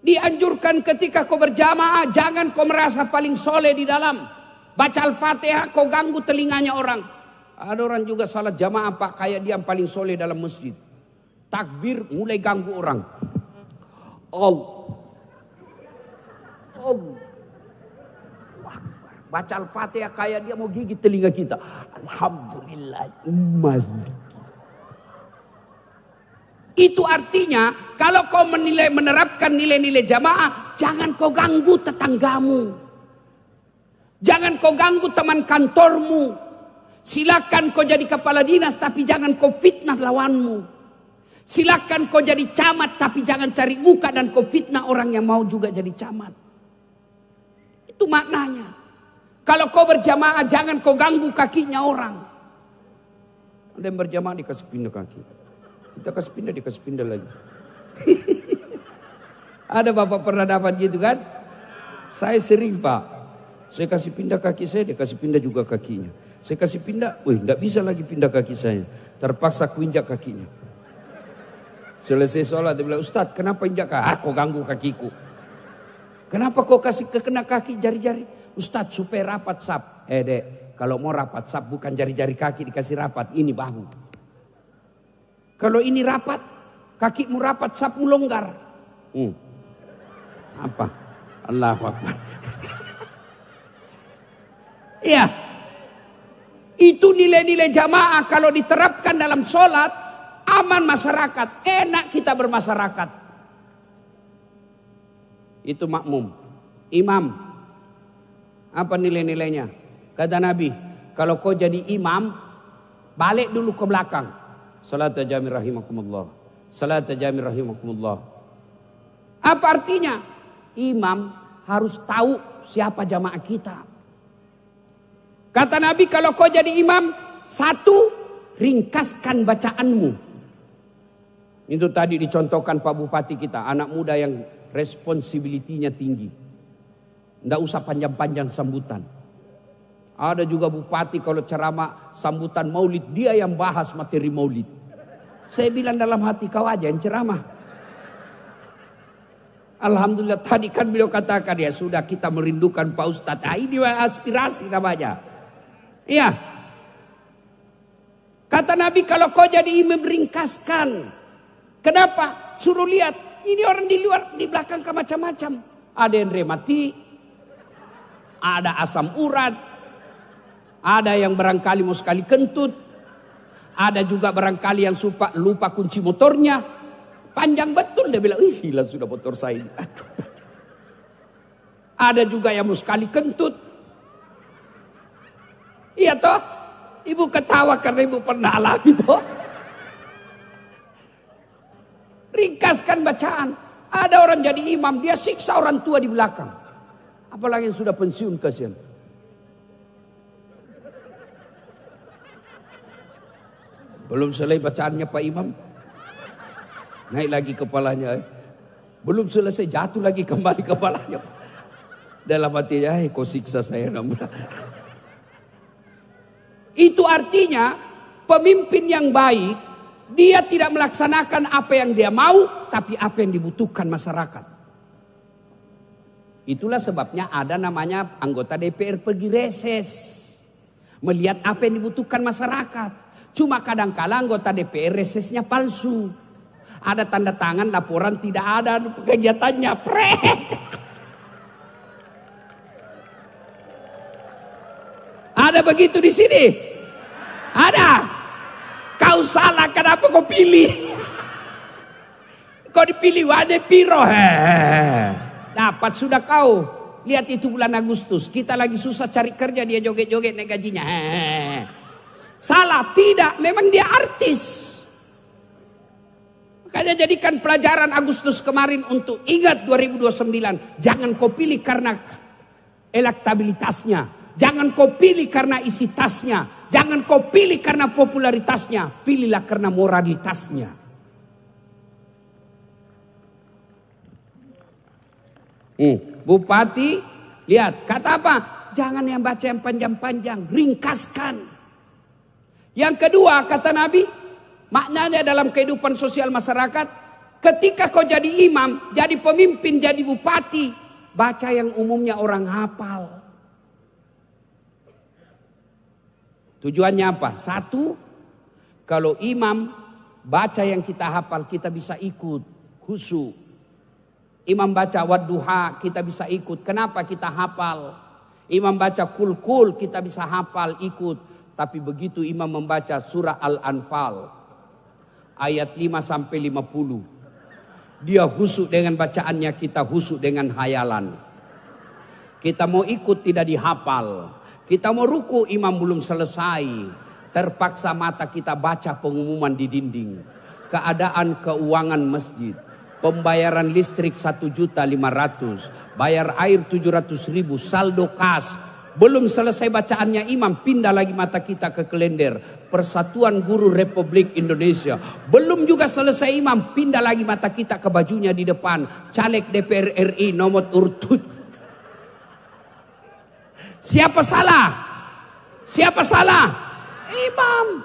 Dianjurkan ketika kau berjamaah, jangan kau merasa paling soleh di dalam. Baca Al-Fatihah kau ganggu telinganya orang. Ada orang juga salat jamaah Pak, kayak dia yang paling soleh dalam masjid. Takbir mulai ganggu orang. Baca Al-Fatihah kayak dia mau gigit telinga kita. Alhamdulillah. Itu artinya kalau kau menerapkan nilai-nilai jamaah, jangan kau ganggu tetanggamu. Jangan kau ganggu teman kantormu. Silakan kau jadi kepala dinas tapi jangan kau fitnah lawanmu. Silakan kau jadi camat tapi jangan cari muka dan kau fitnah orang yang mau juga jadi camat. Itu maknanya. Kalau kau berjamaah jangan kau ganggu kakinya orang. Ada yang berjamaah dikasih pindah kaki. Kita kasih pindah dikasih pindah lagi. Ada bapak pernah dapat gitu kan? Saya sering Pak. Saya kasih pindah kaki saya, dia kasih pindah juga kakinya. Saya kasih pindah, tidak bisa lagi pindah kaki saya. Terpaksa kuinjak kakinya. Selesai sholat dia bilang, Ustadz kenapa injak kaki? Kau ganggu kakiku. Kenapa kau kasih kena kaki jari-jari? Ustadz supaya rapat sap. Dek, kalau mau rapat sap bukan jari-jari kaki dikasih rapat, ini bahu. Kalau ini rapat, kakimu rapat, sapmu longgar. Apa? Allahu Akbar. Iya. Itu nilai-nilai jamaah kalau diterapkan dalam sholat, aman masyarakat, enak kita bermasyarakat. Itu makmum. Imam, apa nilai-nilainya? Kata Nabi, kalau kau jadi imam, balik dulu ke belakang. Salat jami rahimakumullah. Salat jami rahimakumullah. Apa artinya? Imam harus tahu siapa jamaah kita. Kata Nabi kalau kau jadi imam, satu, ringkaskan bacaanmu. Itu tadi dicontohkan Pak Bupati kita, anak muda yang responsibility-nya tinggi. Tidak usah panjang-panjang sambutan. Ada juga bupati kalau ceramah sambutan maulid, dia yang bahas materi maulid. Saya bilang dalam hati, kau aja yang ceramah. Alhamdulillah tadi kan beliau katakan ya sudah kita merindukan Pak Ustadz. Ini aspirasi namanya. Iya. Kata Nabi kalau kau jadi imam ringkaskan. Kenapa? Suruh lihat. Ini orang di luar, di belakang ke macam-macam. Ada yang remati. Ada asam urat. Ada yang barangkali mau sekali kentut. Ada juga barangkali yang lupa kunci motornya. Panjang betul dia bilang, hilang sudah motor saya. Aduh. Ada juga yang mau sekali kentut. Iya toh? Ibu ketawa karena ibu pernah alami toh. Ringkaskan bacaan. Ada orang jadi imam, dia siksa orang tua di belakang. Apalagi yang sudah pensiun kasihan. Belum selesai bacaannya Pak Imam. Naik lagi kepalanya. Belum selesai jatuh lagi kembali kepalanya. Dalam hatinya, kau siksa saya. Itu artinya pemimpin yang baik, dia tidak melaksanakan apa yang dia mau, tapi apa yang dibutuhkan masyarakat. Itulah sebabnya ada namanya anggota DPR pergi reses. Melihat apa yang dibutuhkan masyarakat. Cuma kadang-kala anggota DPR resesnya palsu. Ada tanda tangan laporan tidak ada kegiatannya. Ada begitu di sini? Ada. Kau salah, kenapa kau pilih? Kau dipilih wane piro. Dapat sudah kau. Lihat itu bulan Agustus. Kita lagi susah cari kerja, dia joget-joget naik gajinya. Salah, tidak. Memang dia artis. Makanya jadikan pelajaran Agustus kemarin untuk ingat 2029. Jangan kau pilih karena elektabilitasnya. Jangan kau pilih karena isi tasnya. Jangan kau pilih karena popularitasnya. Pilihlah karena moralitasnya. Bupati, lihat, kata apa? Jangan yang baca yang panjang-panjang, ringkaskan. Yang kedua, kata Nabi, maknanya dalam kehidupan sosial masyarakat, ketika kau jadi imam, jadi pemimpin, jadi bupati, baca yang umumnya orang hafal. Tujuannya apa? Satu, kalau imam baca yang kita hafal, kita bisa ikut, khusyuk. Imam baca wadduha, kita bisa ikut. Kenapa kita hafal? Imam baca kul-kul, kita bisa hafal, ikut. Tapi begitu imam membaca surah Al-Anfal, ayat 5-50. Dia khusyuk dengan bacaannya, kita khusyuk dengan hayalan. Kita mau ikut tidak dihafal. Kita mau ruku, imam belum selesai. Terpaksa mata kita baca pengumuman di dinding. Keadaan keuangan masjid. Pembayaran listrik 1.500.000, bayar air 700.000, saldo kas. Belum selesai bacaannya imam, pindah lagi mata kita ke kalender. Persatuan Guru Republik Indonesia. Belum juga selesai imam, pindah lagi mata kita ke bajunya di depan. Caleg DPR RI nomor urut. Siapa salah? Siapa salah? Imam.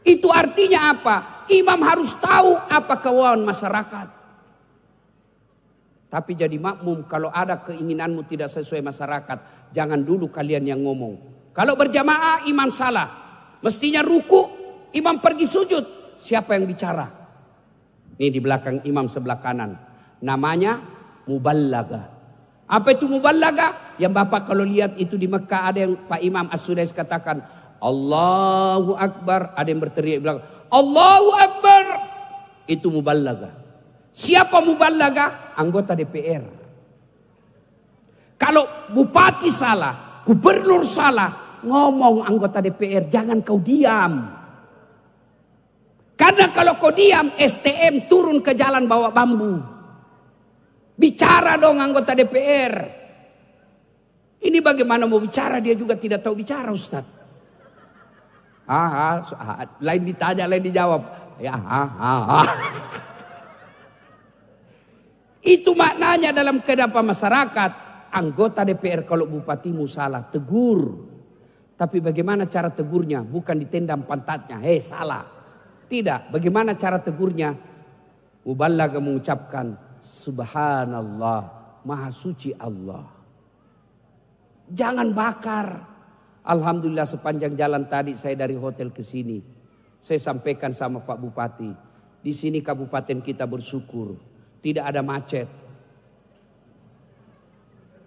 Itu artinya apa? Imam harus tahu apa kewenangan masyarakat. Tapi jadi makmum, kalau ada keinginanmu tidak sesuai masyarakat, jangan dulu kalian yang ngomong. Kalau berjamaah imam salah, mestinya ruku, imam pergi sujud. Siapa yang bicara? Ini di belakang imam sebelah kanan. Namanya muballaga. Apa itu muballaga? Yang Bapak kalau lihat itu di Mekah ada yang Pak Imam As-Sudais katakan, Allahu Akbar. Ada yang berteriak bilang, Allahu Akbar. Itu muballaga. Siapa muballaga? Anggota DPR. Kalau bupati salah, gubernur salah, ngomong anggota DPR, jangan kau diam. Karena kalau kau diam, STM turun ke jalan bawa bambu. Bicara dong anggota DPR. Ini bagaimana mau bicara, dia juga tidak tahu bicara, Ustaz. Lain ditanya, lain dijawab. Ya, Itu maknanya dalam kehidupan masyarakat. Anggota DPR kalau bupatimu salah, tegur. Tapi bagaimana cara tegurnya? Bukan ditendang pantatnya. Hei, salah. Tidak. Bagaimana cara tegurnya? Muballaga mengucapkan, Subhanallah, Maha Suci Allah. Jangan bakar. Alhamdulillah sepanjang jalan tadi saya dari hotel ke sini, saya sampaikan sama Pak Bupati, di sini kabupaten kita bersyukur, tidak ada macet.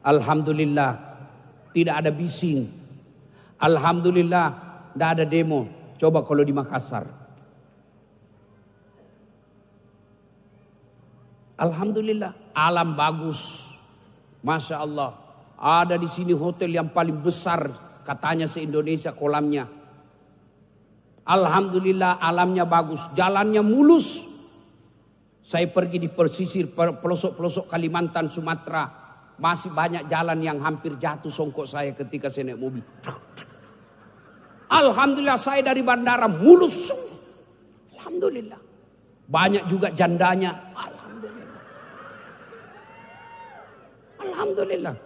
Alhamdulillah, tidak ada bising. Alhamdulillah, tidak ada demo. Coba kalau di Makassar. Alhamdulillah, alam bagus, masya Allah. Ada di sini hotel yang paling besar, katanya se-Indonesia kolamnya. Alhamdulillah alamnya bagus, jalannya mulus. Saya pergi di pesisir pelosok-pelosok Kalimantan, Sumatera, masih banyak jalan yang hampir jatuh songkok saya ketika saya naik mobil. Alhamdulillah saya dari bandara mulus. Alhamdulillah. Banyak juga jandanya. Alhamdulillah. Alhamdulillah.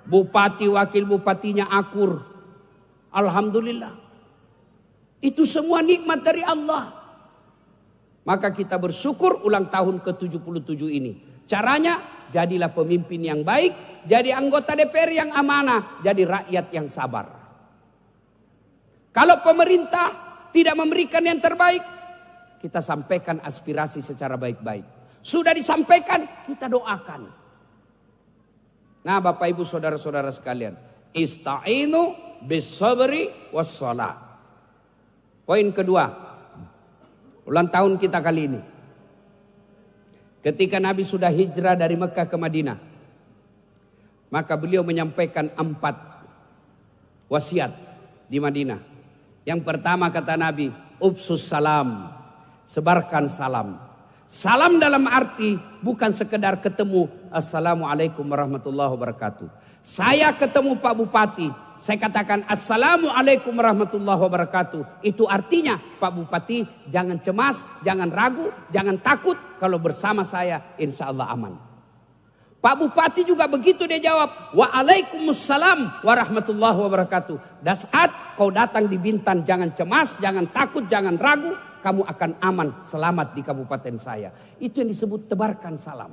Bupati, wakil bupatinya akur. Alhamdulillah. Itu semua nikmat dari Allah. Maka kita bersyukur ulang tahun ke-77 ini. Caranya, jadilah pemimpin yang baik. Jadi anggota DPR yang amanah. Jadi rakyat yang sabar. Kalau pemerintah tidak memberikan yang terbaik, kita sampaikan aspirasi secara baik-baik. Sudah disampaikan, kita doakan. Nah Bapak Ibu Saudara-saudara sekalian, ista'inu bis-sabri was-shalah. Poin kedua, ulang tahun kita kali ini. Ketika Nabi sudah hijrah dari Mekah ke Madinah, maka beliau menyampaikan 4 wasiat di Madinah. Yang pertama kata Nabi, Ubsus salam, sebarkan salam. Salam dalam arti bukan sekedar ketemu, Assalamualaikum warahmatullahi wabarakatuh. Saya ketemu Pak Bupati, saya katakan Assalamualaikum warahmatullahi wabarakatuh. Itu artinya Pak Bupati jangan cemas, jangan ragu, jangan takut. Kalau bersama saya insya Allah aman. Pak Bupati juga begitu, dia jawab, waalaikumsalam warahmatullahi wabarakatuh. Dan saat kau datang di Bintan, jangan cemas, jangan takut, jangan ragu, kamu akan aman, selamat di kabupaten saya. Itu yang disebut tebarkan salam.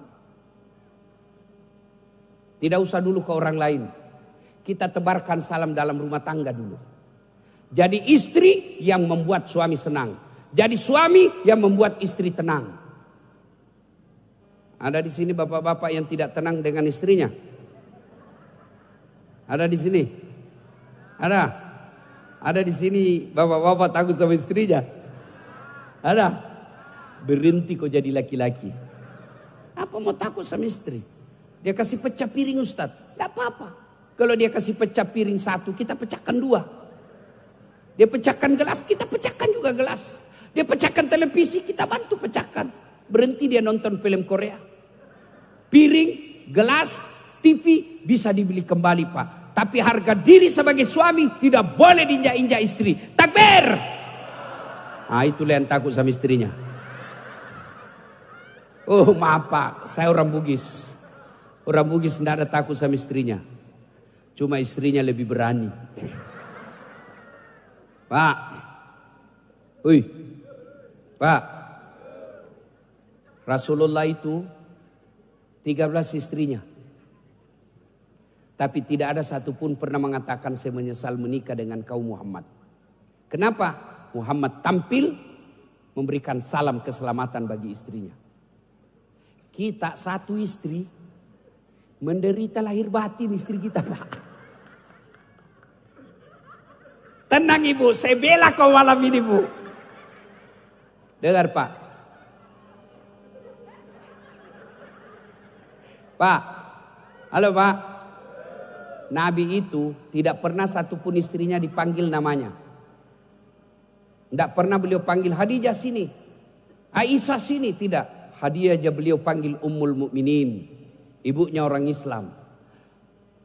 Tidak usah dulu ke orang lain. Kita tebarkan salam dalam rumah tangga dulu. Jadi istri yang membuat suami senang. Jadi suami yang membuat istri tenang. Ada di sini bapak-bapak yang tidak tenang dengan istrinya? Ada di sini? Ada? Ada di sini bapak-bapak takut sama istrinya? Ada? Berhenti kau jadi laki-laki. Apa mau takut sama istri? Dia kasih pecah piring Ustaz, tidak apa-apa. Kalau dia kasih pecah piring satu, kita pecahkan dua. Dia pecahkan gelas, kita pecahkan juga gelas. Dia pecahkan televisi, kita bantu pecahkan. Berhenti dia nonton film Korea. Piring, gelas, TV bisa dibeli kembali Pak. Tapi harga diri sebagai suami tidak boleh diinjak-injak istri. Takbir! Nah itulah yang takut sama istrinya. Oh maaf Pak, saya orang Bugis. Orang Bugis tidak ada takut sama istrinya. Cuma istrinya lebih berani. Pak. Pak. Rasulullah itu 13 istrinya. Tapi tidak ada satupun pernah mengatakan saya menyesal menikah dengan kaum Muhammad. Kenapa? Muhammad tampil memberikan salam keselamatan bagi istrinya. Kita satu istri menderita lahir batin istri kita Pak. Tenang Ibu, saya bela kau malam ini Bu. Dengar Pak. Pak, halo Pak. Nabi itu tidak pernah satupun istrinya dipanggil namanya. Tidak pernah beliau panggil Khadijah sini, Aisyah sini, tidak. Khadijah aja beliau panggil Ummul Mukminin, ibunya orang Islam.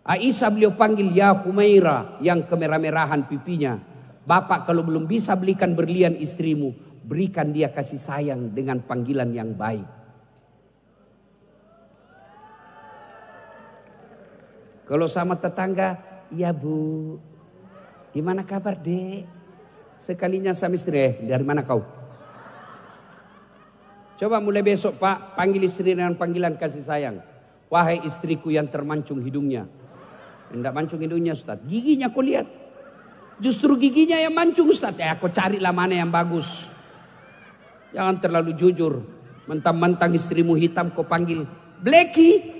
Aisyah beliau panggil ya Humaira, yang kemerah-merahan pipinya. Bapak kalau belum bisa belikan berlian istrimu, berikan dia kasih sayang dengan panggilan yang baik. Kalau sama tetangga, ya Bu, gimana kabar Dek? Sekalinya sama istri, dari mana kau? Coba mulai besok Pak, panggil istri dengan panggilan kasih sayang. Wahai istriku yang termancung hidungnya. Tidak mancung hidungnya Ustaz, giginya kau lihat. Justru giginya yang mancung Ustaz. Ya kau carilah mana yang bagus. Jangan terlalu jujur. Mentang-mentang istrimu hitam kau panggil Blacky.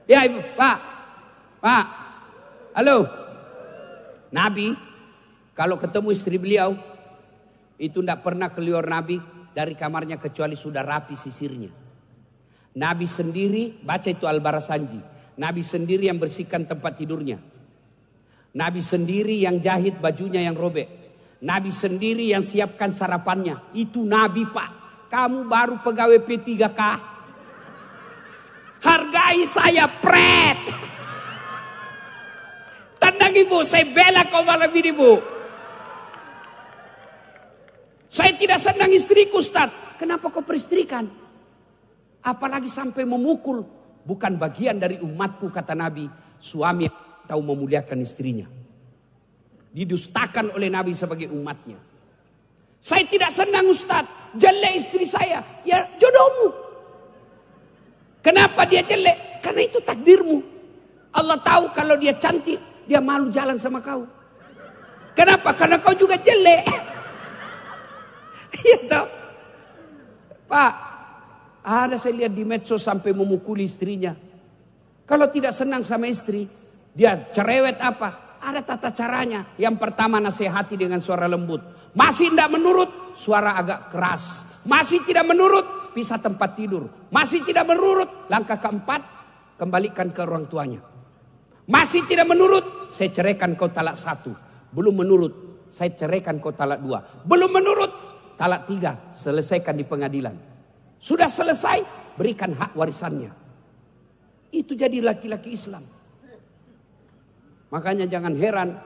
Ya Ibu, Pak, halo. Nabi, kalau ketemu istri beliau, itu tidak pernah keluar Nabi dari kamarnya kecuali sudah rapi sisirnya. Nabi sendiri, baca itu Al-Barasanji. Nabi sendiri yang bersihkan tempat tidurnya. Nabi sendiri yang jahit bajunya yang robek. Nabi sendiri yang siapkan sarapannya. Itu Nabi Pak. Kamu baru pegawai P3K. Hargai saya pret. Tenang Ibu, saya bela kau malam ini Bu. Saya tidak senang istriku Ustaz. Kenapa kau peristrikan? Apalagi sampai memukul. Bukan bagian dari umatku kata Nabi. Suami yang tahu memuliakan istrinya. Didustakan oleh Nabi sebagai umatnya. Saya tidak senang Ustaz. Jelek istri saya. Ya jodohmu. Kenapa dia jelek? Karena itu takdirmu. Allah tahu kalau dia cantik, dia malu jalan sama kau. Kenapa? Karena kau juga jelek. Iya tahu. Pak, ada saya lihat di medsos sampai memukuli istrinya. Kalau tidak senang sama istri, dia cerewet apa? Ada tata caranya. Yang pertama nasihati dengan suara lembut. Masih tidak menurut, suara agak keras. Masih tidak menurut, pisah tempat tidur. Masih tidak menurut, langkah keempat, kembalikan ke orang tuanya. Masih tidak menurut, saya ceraikan kau talak 1. Belum menurut, saya ceraikan kau talak 2. Belum menurut, talak 3, selesaikan di pengadilan. Sudah selesai, berikan hak warisannya. Itu jadi laki-laki Islam. Makanya jangan heran,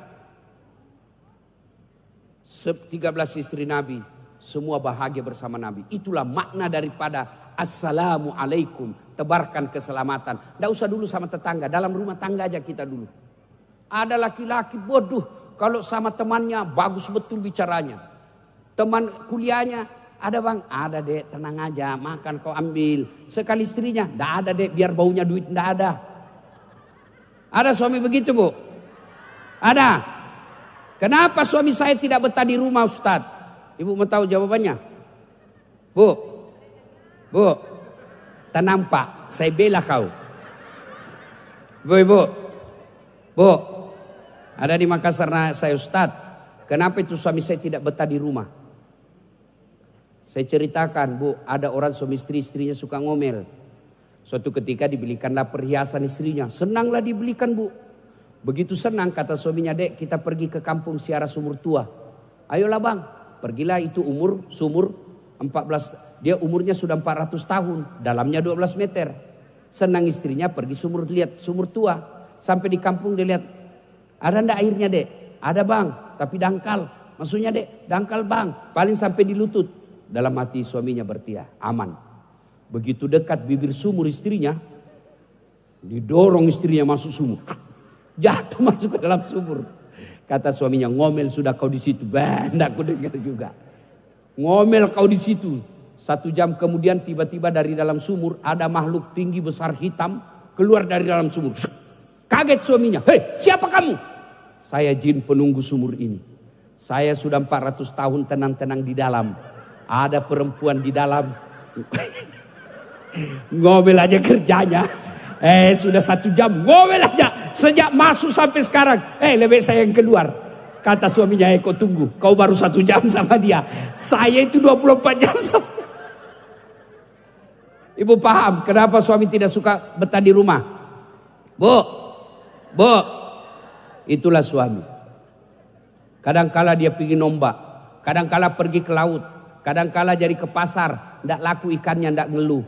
13 istri Nabi semua bahagia bersama Nabi. Itulah makna daripada Assalamualaikum, tebarkan keselamatan. Tidak usah dulu sama tetangga, dalam rumah tangga aja kita dulu. Ada laki-laki bodoh, kalau sama temannya bagus betul bicaranya. Teman kuliahnya, ada bang? Ada dek, tenang aja, makan kau ambil. Sekali istrinya, tidak ada dek, biar baunya duit tidak ada. Ada suami begitu bu? Ada. Kenapa suami saya tidak betah di rumah Ustadz? Ibu mau tahu jawabannya? Bu, tenang pak, saya bela kau. Bu, ada di Makassar saya Ustadz. Kenapa itu suami saya tidak betah di rumah? Saya ceritakan bu, ada orang suami istrinya suka ngomel. Suatu ketika dibelikanlah perhiasan istrinya. Senanglah dibelikan bu. Begitu senang kata suaminya, dek kita pergi ke kampung ziarah sumur tua. Ayolah bang, pergilah itu sumur 14. Dia umurnya sudah 400 tahun, dalamnya 12 meter. Senang istrinya pergi lihat sumur tua. Sampai di kampung dia lihat, ada ndak airnya dek? Ada bang, tapi dangkal. Maksudnya dek, dangkal bang, paling sampai di lutut. Dalam hati suaminya bertia, aman. Begitu dekat bibir sumur istrinya, didorong istrinya masuk sumur. Jatuh masuk ke dalam sumur. Kata suaminya, ngomel sudah kau di situ. Tidak aku dengar juga. Ngomel kau di situ. 1 jam kemudian tiba-tiba dari dalam sumur ada makhluk tinggi besar hitam keluar dari dalam sumur. Kaget suaminya. Hei, siapa kamu? Saya jin penunggu sumur ini. Saya sudah 400 tahun tenang-tenang di dalam. Ada perempuan di dalam. Ngomel aja kerjanya. Sudah 1 jam ngomel aja. Sejak masuk sampai sekarang. Lebih saya yang keluar. Kata suaminya, kau tunggu. Kau baru 1 jam sama dia. Saya itu 24 jam sama. Ibu paham kenapa suami tidak suka betah di rumah? Bu. Itulah suami. Kadangkala dia pergi nombak. Kadangkala pergi ke laut. Kadangkala jadi ke pasar. Tidak laku ikannya, tidak ngeluh.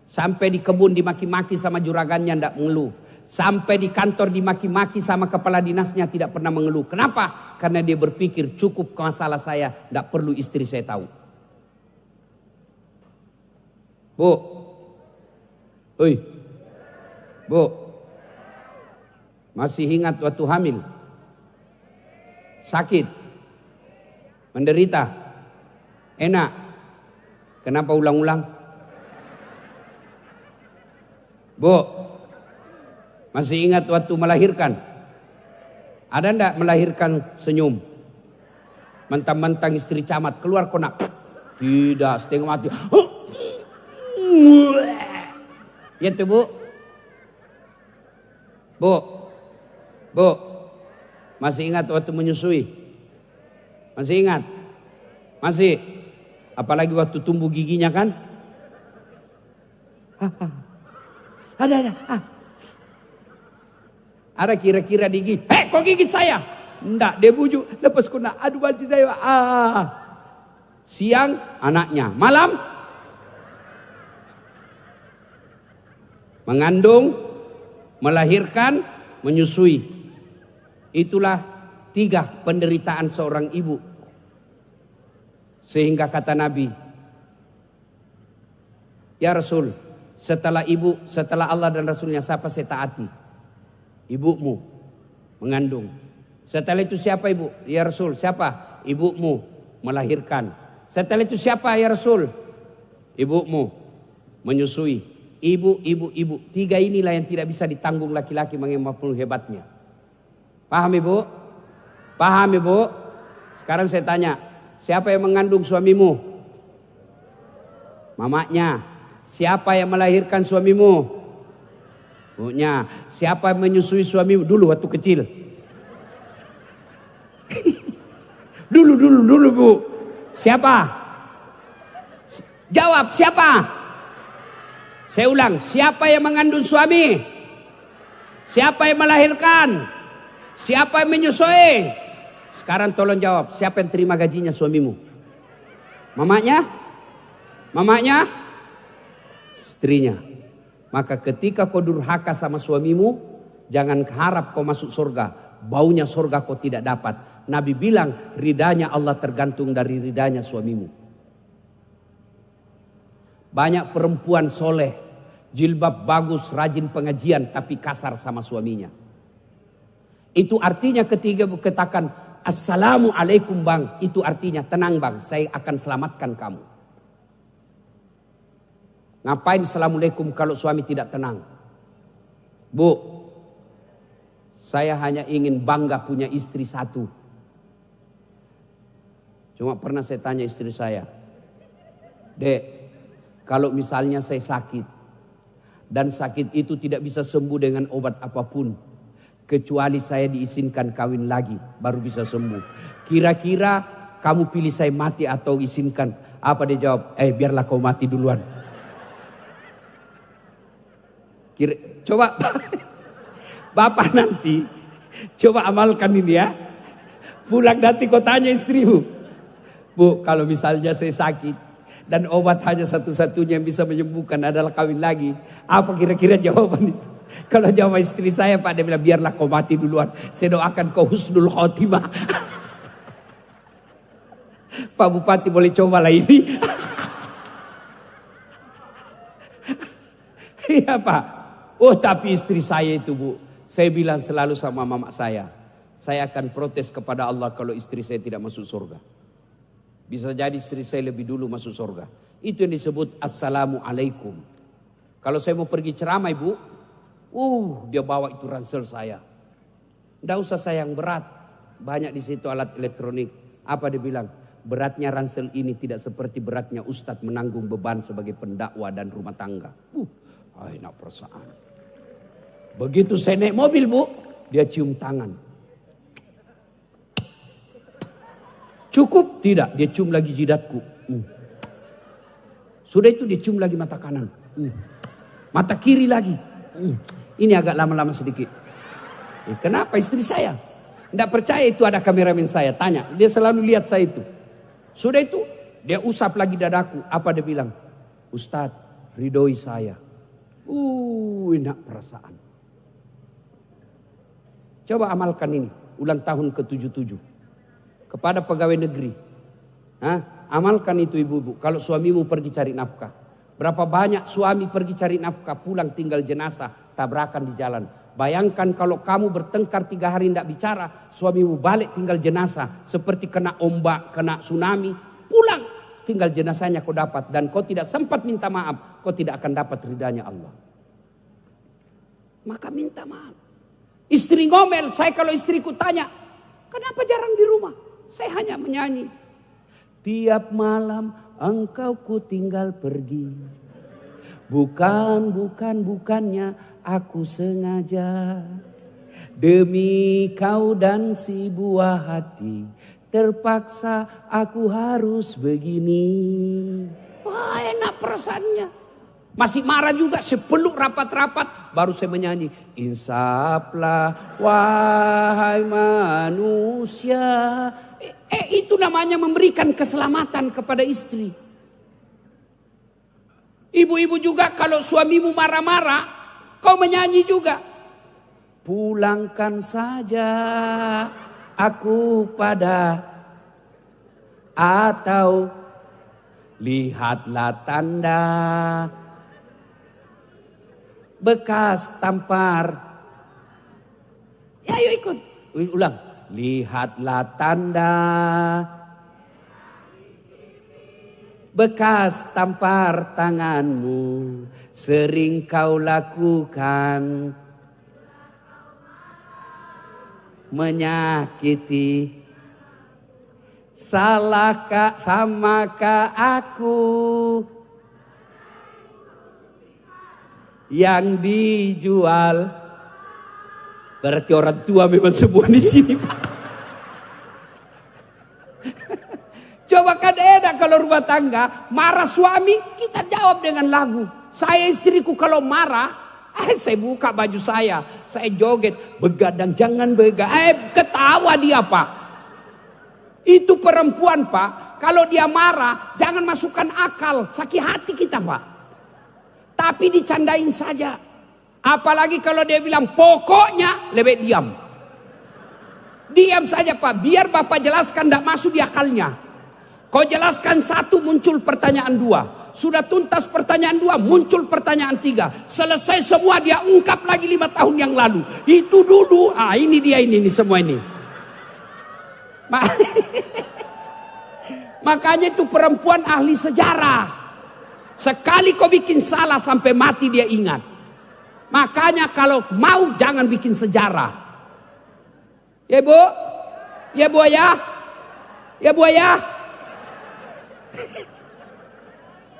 Sampai di kebun dimaki-maki sama juragannya, tidak mengeluh. Sampai di kantor dimaki-maki sama kepala dinasnya, tidak pernah mengeluh. Kenapa? Karena dia berpikir cukup masalah saya, tidak perlu istri saya tahu. Bu, masih ingat waktu hamil? Sakit? Menderita? Enak? Kenapa ulang-ulang? Bu, masih ingat waktu melahirkan? Ada ndak melahirkan senyum? Mentang-mentang istri camat keluar konak. Tidak, setengah mati. Ya tuh bu. Bu, masih ingat waktu menyusui? Masih ingat? Masih? Apalagi waktu tumbuh giginya kan? Ada kira-kira digigit. Kok gigit saya? Enggak, dia bujuk. Lepas kena, aduh banci saya. Siang anaknya, malam mengandung, melahirkan, menyusui. Itulah 3 penderitaan seorang ibu. Sehingga kata Nabi, ya Rasul, setelah ibu, setelah Allah dan Rasulnya, siapa saya taati? Ibumu mengandung. Setelah itu siapa ibu? Ya Rasul, siapa? Ibumu melahirkan. Setelah itu siapa ya Rasul? Ibumu menyusui. Ibu. 3 inilah yang tidak bisa ditanggung laki-laki mengenai hebatnya. Paham ibu? Paham ibu? Sekarang saya tanya, siapa yang mengandung suamimu? Mamanya. Siapa yang melahirkan suamimu? Ibunya. Siapa yang menyusui suamimu? Dulu waktu kecil. Dulu bu. Siapa? Jawab, siapa? Saya ulang, siapa yang mengandung suami? Siapa yang melahirkan? Siapa yang menyusui? Sekarang tolong jawab, siapa yang terima gajinya suamimu? Mamanya? Mamanya? Istrinya. Maka ketika kau durhaka sama suamimu, jangan harap kau masuk surga. Baunya surga kau tidak dapat. Nabi bilang ridanya Allah tergantung dari ridanya suamimu. Banyak perempuan soleh, jilbab bagus, rajin pengajian, tapi kasar sama suaminya. Itu artinya ketika katakan Assalamualaikum bang, itu artinya tenang bang, saya akan selamatkan kamu. Ngapain Assalamualaikum kalau suami tidak tenang? Bu, saya hanya ingin bangga punya istri satu. Cuma pernah saya tanya istri saya, Dek, kalau misalnya saya sakit, dan sakit itu tidak bisa sembuh dengan obat apapun, kecuali saya diizinkan kawin lagi, baru bisa sembuh. Kira-kira kamu pilih saya mati atau izinkan? Apa dia jawab? Biarlah kau mati duluan. Coba Bapak nanti coba amalkan ini ya. Pulang nanti kau tanya istrimu, Bu, kalau misalnya saya sakit dan obat hanya satu-satunya yang bisa menyembuhkan adalah kawin lagi, apa kira-kira jawaban itu? Kalau jawab istri saya, Pak, dia bilang biarlah kau mati duluan, saya doakan kau husnul khotimah. Pak Bupati boleh cobalah ini. Iya Pak. Oh tapi istri saya itu Bu, saya bilang selalu sama mama saya akan protes kepada Allah kalau istri saya tidak masuk surga. Bisa jadi istri saya lebih dulu masuk surga. Itu yang disebut Assalamualaikum. Kalau saya mau pergi ceramah Ibu, dia bawa itu ransel saya. Tidak usah saya yang berat. Banyak di situ alat elektronik. Apa dia bilang? Beratnya ransel ini tidak seperti beratnya Ustadz menanggung beban sebagai pendakwa dan rumah tangga. Enak perasaan. Begitu saya naik mobil Bu, dia cium tangan. Cukup? Tidak, dia cium lagi jidatku. Sudah itu dia cium lagi mata kanan. Mata kiri lagi. Ini agak lama-lama sedikit. Kenapa istri saya? Tidak percaya itu ada kameramen saya. Tanya, dia selalu lihat saya itu. Sudah itu, dia usap lagi dadaku. Apa dia bilang? Ustadz, ridhoi saya. Enak perasaan. Coba amalkan ini, ulang tahun ke-77. Kepada pegawai negeri. Amalkan itu ibu-ibu. Kalau suamimu pergi cari nafkah. Berapa banyak suami pergi cari nafkah, pulang tinggal jenazah, tabrakan di jalan. Bayangkan kalau kamu bertengkar 3 hari tidak bicara, suamimu balik tinggal jenazah. Seperti kena ombak, kena tsunami, pulang tinggal jenazahnya kau dapat. Dan kau tidak sempat minta maaf, kau tidak akan dapat ridhanya Allah. Maka minta maaf. Istri ngomel, saya kalau istriku tanya, kenapa jarang di rumah? Saya hanya menyanyi. Tiap malam engkau ku tinggal pergi. Bukannya aku sengaja. Demi kau dan si buah hati, terpaksa aku harus begini. Wah enak perasaannya. Masih marah juga, sepeluk rapat-rapat. Baru saya menyanyi. Insaplah wahai manusia. Itu namanya memberikan keselamatan kepada istri. Ibu-ibu juga kalau suamimu marah-marah, kau menyanyi juga. Pulangkan saja aku pada, atau lihatlah tanda bekas tampar. Ya ayo ikut. Ulang. Lihatlah tanda bekas tampar tanganmu, sering kau lakukan, menyakiti. Salahkah samakah aku yang dijual? Berarti orang tua memang semua di sini. Coba kan enak kalau rumah tangga marah suami, kita jawab dengan lagu. Saya istriku kalau marah, saya buka baju saya joget, begadang jangan ketawa dia Pak. Itu perempuan Pak, kalau dia marah jangan masukkan akal, sakit hati kita Pak. Tapi dicandain saja. Apalagi kalau dia bilang pokoknya, lebih diam. Diam saja Pak, biar Bapak jelaskan tidak masuk di akalnya. Kau jelaskan 1 muncul pertanyaan 2. Sudah tuntas pertanyaan 2, muncul pertanyaan 3. Selesai semua dia ungkap lagi 5 tahun yang lalu. Itu dulu, ini dia ini semua ini. Makanya itu perempuan ahli sejarah. Sekali kau bikin salah sampai mati dia ingat. Makanya kalau mau jangan bikin sejarah. Ya Bu? Ya Bu ya? Ya Bu ya?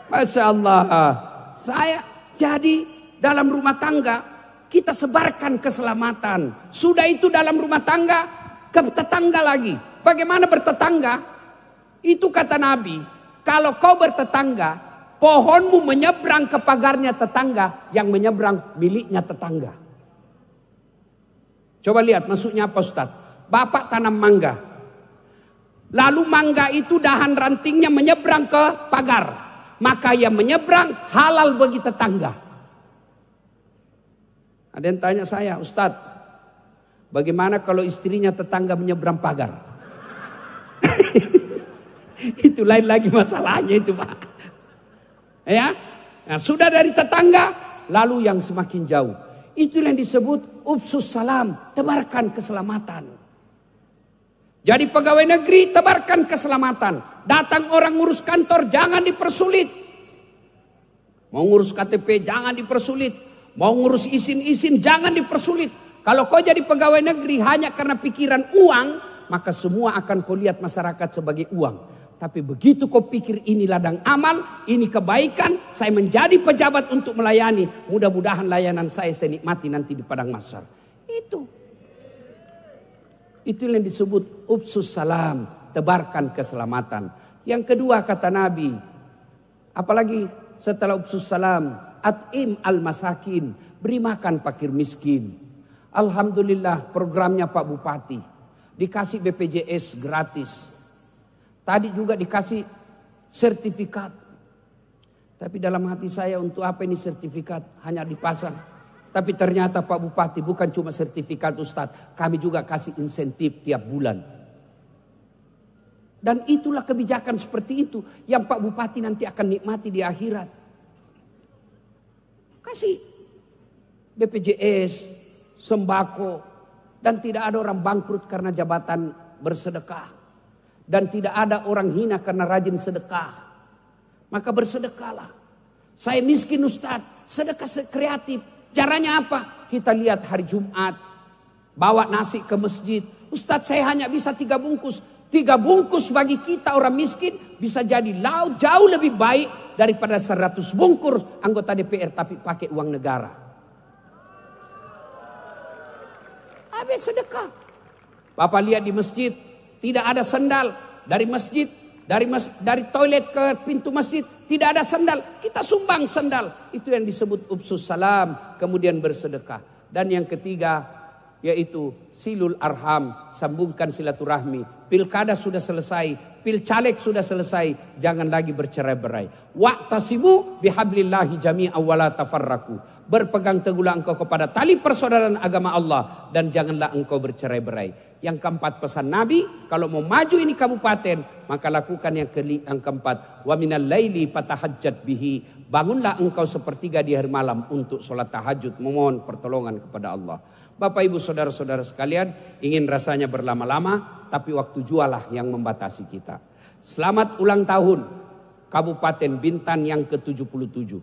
Masya Allah. Saya jadi dalam rumah tangga kita sebarkan keselamatan. Sudah itu dalam rumah tangga ke tetangga lagi. Bagaimana bertetangga? Itu kata Nabi. Kalau kau bertetangga, pohonmu menyeberang ke pagarnya tetangga, yang menyeberang miliknya tetangga. Coba lihat maksudnya apa Ustaz? Bapak tanam mangga. Lalu mangga itu dahan rantingnya menyeberang ke pagar. Maka yang menyeberang halal bagi tetangga. Ada yang tanya saya, Ustaz, bagaimana kalau istrinya tetangga menyeberang pagar? Itu lain lagi masalahnya itu Pak. Ya, nah, sudah dari tetangga, lalu yang semakin jauh. Itu yang disebut ufsus salam, tebarkan keselamatan. Jadi pegawai negeri, tebarkan keselamatan. Datang orang ngurus kantor, jangan dipersulit. Mau ngurus KTP, jangan dipersulit. Mau ngurus izin-izin, jangan dipersulit. Kalau kau jadi pegawai negeri hanya karena pikiran uang, maka semua akan kau lihat masyarakat sebagai uang. Tapi begitu kau pikir ini ladang amal, ini kebaikan, saya menjadi pejabat untuk melayani. Mudah-mudahan layanan saya nikmati nanti di padang mahsyar. Itu yang disebut ufsus salam, tebarkan keselamatan. Yang kedua kata Nabi, apalagi setelah ufsus salam, at'im al-masakin, beri makan fakir miskin. Alhamdulillah programnya Pak Bupati, dikasih BPJS gratis. Tadi juga dikasih sertifikat. Tapi dalam hati saya, untuk apa ini sertifikat? Hanya dipasang. Tapi ternyata Pak Bupati bukan cuma sertifikat Ustadz. Kami juga kasih insentif tiap bulan. Dan itulah kebijakan seperti itu yang Pak Bupati nanti akan nikmati di akhirat. Kasih BPJS, sembako. Dan tidak ada orang bangkrut karena jabatan bersedekah. Dan tidak ada orang hina karena rajin sedekah. Maka bersedekahlah. Saya miskin Ustadz, sedekah kreatif. Caranya apa? Kita lihat hari Jumat, bawa nasi ke masjid. Ustadz, saya hanya bisa 3 bungkus. 3 bungkus bagi kita orang miskin bisa jadi jauh lebih baik daripada 100 bungkus anggota DPR tapi pakai uang negara. Habis sedekah. Bapak lihat di masjid, tidak ada sandal dari masjid, dari toilet ke pintu masjid, tidak ada sandal. Kita sumbang sandal. Itu yang disebut ufsus salam, kemudian bersedekah. Dan yang ketiga yaitu silul arham, sambungkan silaturahmi. Pilkada sudah selesai, pilcaleg sudah selesai, jangan lagi bercerai-berai. Wa'tasimu bihablillahi jami'an wa la tafarraqu. Berpegang teguhlah engkau kepada tali persaudaraan agama Allah dan janganlah engkau bercerai-berai. Yang keempat pesan Nabi, kalau mau maju ini kabupaten, maka lakukan yang keempat. Wa minal laili fatahajjat bihi. Bangunlah engkau sepertiga di hari malam untuk sholat tahajud, memohon pertolongan kepada Allah. Bapak Ibu saudara-saudara sekalian, ingin rasanya berlama-lama, tapi waktu jualah yang membatasi kita. Selamat ulang tahun Kabupaten Bintan yang ke-77.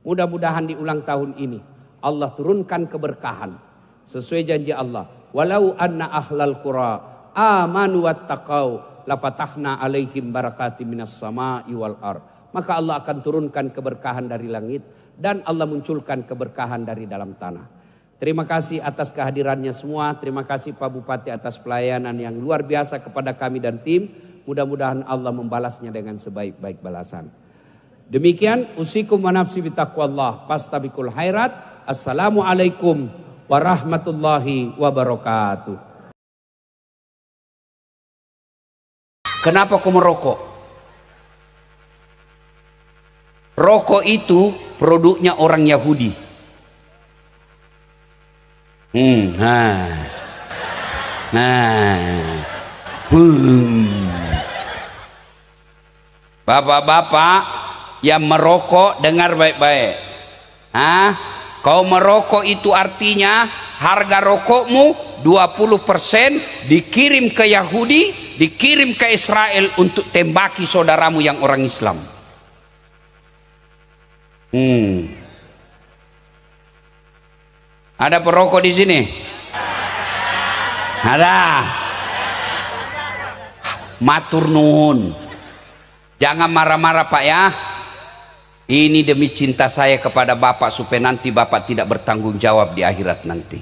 Mudah-mudahan di ulang tahun ini Allah turunkan keberkahan sesuai janji Allah. Walau anna ahlal qura amanu wattaqau lafatahna alaihim barakatim minas sama'i wal ard. Maka Allah akan turunkan keberkahan dari langit dan Allah munculkan keberkahan dari dalam tanah. Terima kasih atas kehadirannya semua. Terima kasih Pak Bupati atas pelayanan yang luar biasa kepada kami dan tim. Mudah-mudahan Allah membalasnya dengan sebaik-baik balasan. Demikian usikum wa nafsi bitaqwallah fastabiqul khairat. Assalamualaikum warahmatullahi wabarakatuh. Kenapa kau merokok? Rokok itu produknya orang Yahudi. Bapak-bapak, yang merokok dengar baik-baik. Kau merokok itu artinya harga rokokmu 20% dikirim ke Yahudi, dikirim ke Israel untuk tembaki saudaramu yang orang Islam. Ada perokok di sini? Ada. Matur nuwun. Jangan marah-marah Pak ya. Ini demi cinta saya kepada Bapak supaya nanti Bapak tidak bertanggung jawab di akhirat nanti.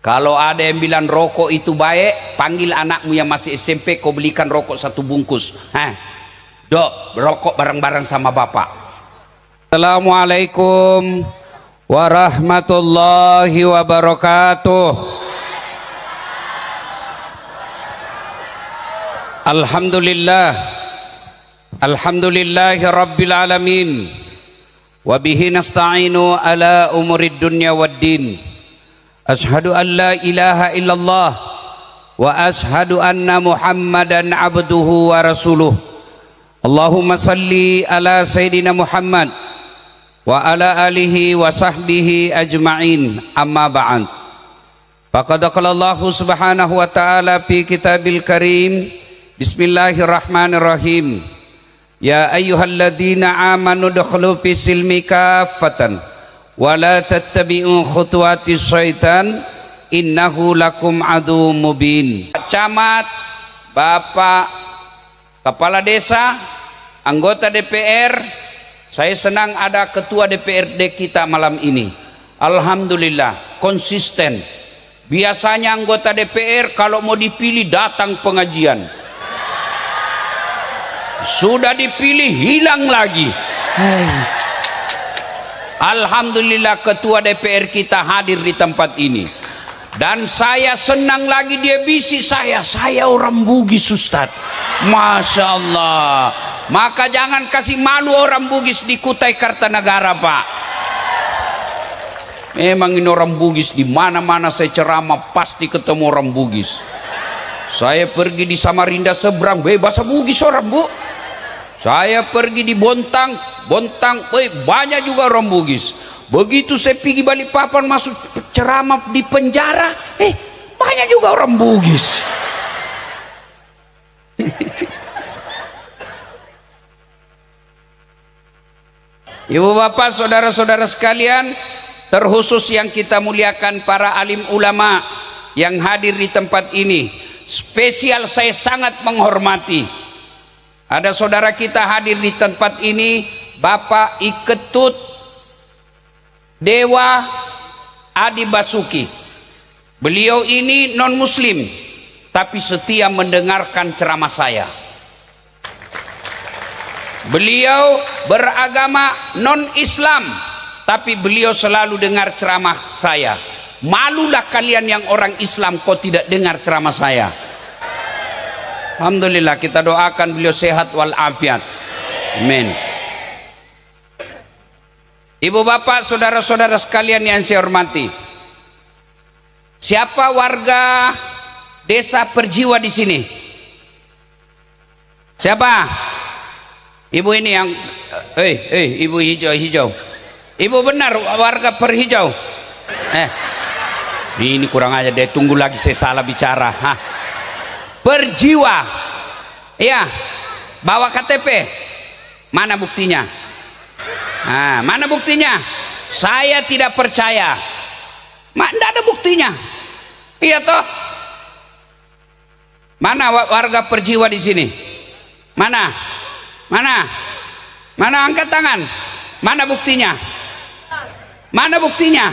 Kalau ada yang bilang rokok itu baik, panggil anakmu yang masih SMP, kau belikan rokok 1 bungkus. Dok, rokok bareng-bareng sama Bapak. Assalamualaikum warahmatullahi wabarakatuh. Alhamdulillah. Alhamdulillahi rabbil alamin. Wabihi nasta'inu ala umurid dunya waddin. Ashhadu an la ilaha illallah wa ashhadu anna muhammadan abduhu wa rasuluh. Allahumma salli ala sayyidina Muhammad wa ala alihi wa sahbihi ajma'in, amma ba'd. Faqad qala Allah subhanahu wa ta'ala fi kitabil karim. Bismillahirrahmanirrahim. Ya ayyuhalladzina amanu dukhulu fi silmi kaffatan wa la tattabi'u khutuwatis syaitan innahu lakum adu mubin. Camat, Bapak Kepala Desa, anggota DPR, saya senang ada ketua DPRD kita malam ini. Alhamdulillah konsisten. Biasanya anggota DPR kalau mau dipilih datang pengajian, sudah dipilih hilang lagi. Alhamdulillah ketua DPR kita hadir di tempat ini. Dan saya senang lagi dia bisik saya orang Bugis Ustaz. Masya Allah. Maka jangan kasih malu orang Bugis di Kutai Kartanegara Pak. Memang ini orang Bugis, di mana-mana saya ceramah pasti ketemu orang Bugis. Saya pergi di Samarinda seberang bahasa Bugis orang Bu. Saya pergi di Bontang, banyak juga orang Bugis. Begitu saya pergi Balikpapan masuk ceramah di penjara, banyak juga orang Bugis. Ibu bapak, saudara-saudara sekalian, terkhusus yang kita muliakan para alim ulama yang hadir di tempat ini. Spesial saya sangat menghormati. Ada saudara kita hadir di tempat ini, Bapak Iketut Dewa Adi Basuki. Beliau ini non muslim tapi setia mendengarkan ceramah saya. Beliau beragama non Islam tapi beliau selalu dengar ceramah saya. Malulah kalian yang orang Islam kok tidak dengar ceramah saya. Alhamdulillah, kita doakan beliau sehat walafiat. Amin. Ibu bapak, saudara-saudara sekalian yang saya hormati, siapa warga desa Perjiwa di sini? Siapa? Ibu ini yang ibu hijau. Ibu benar warga Perhijau. Ini kurang aja deh, tunggu lagi saya salah bicara. Perjiwa, ya, bawa KTP, mana buktinya? Mana buktinya? Saya tidak percaya. Tidak ada buktinya. Iya toh? Mana warga Perjiwa di sini? Mana? Angkat tangan. Mana buktinya? Mana buktinya?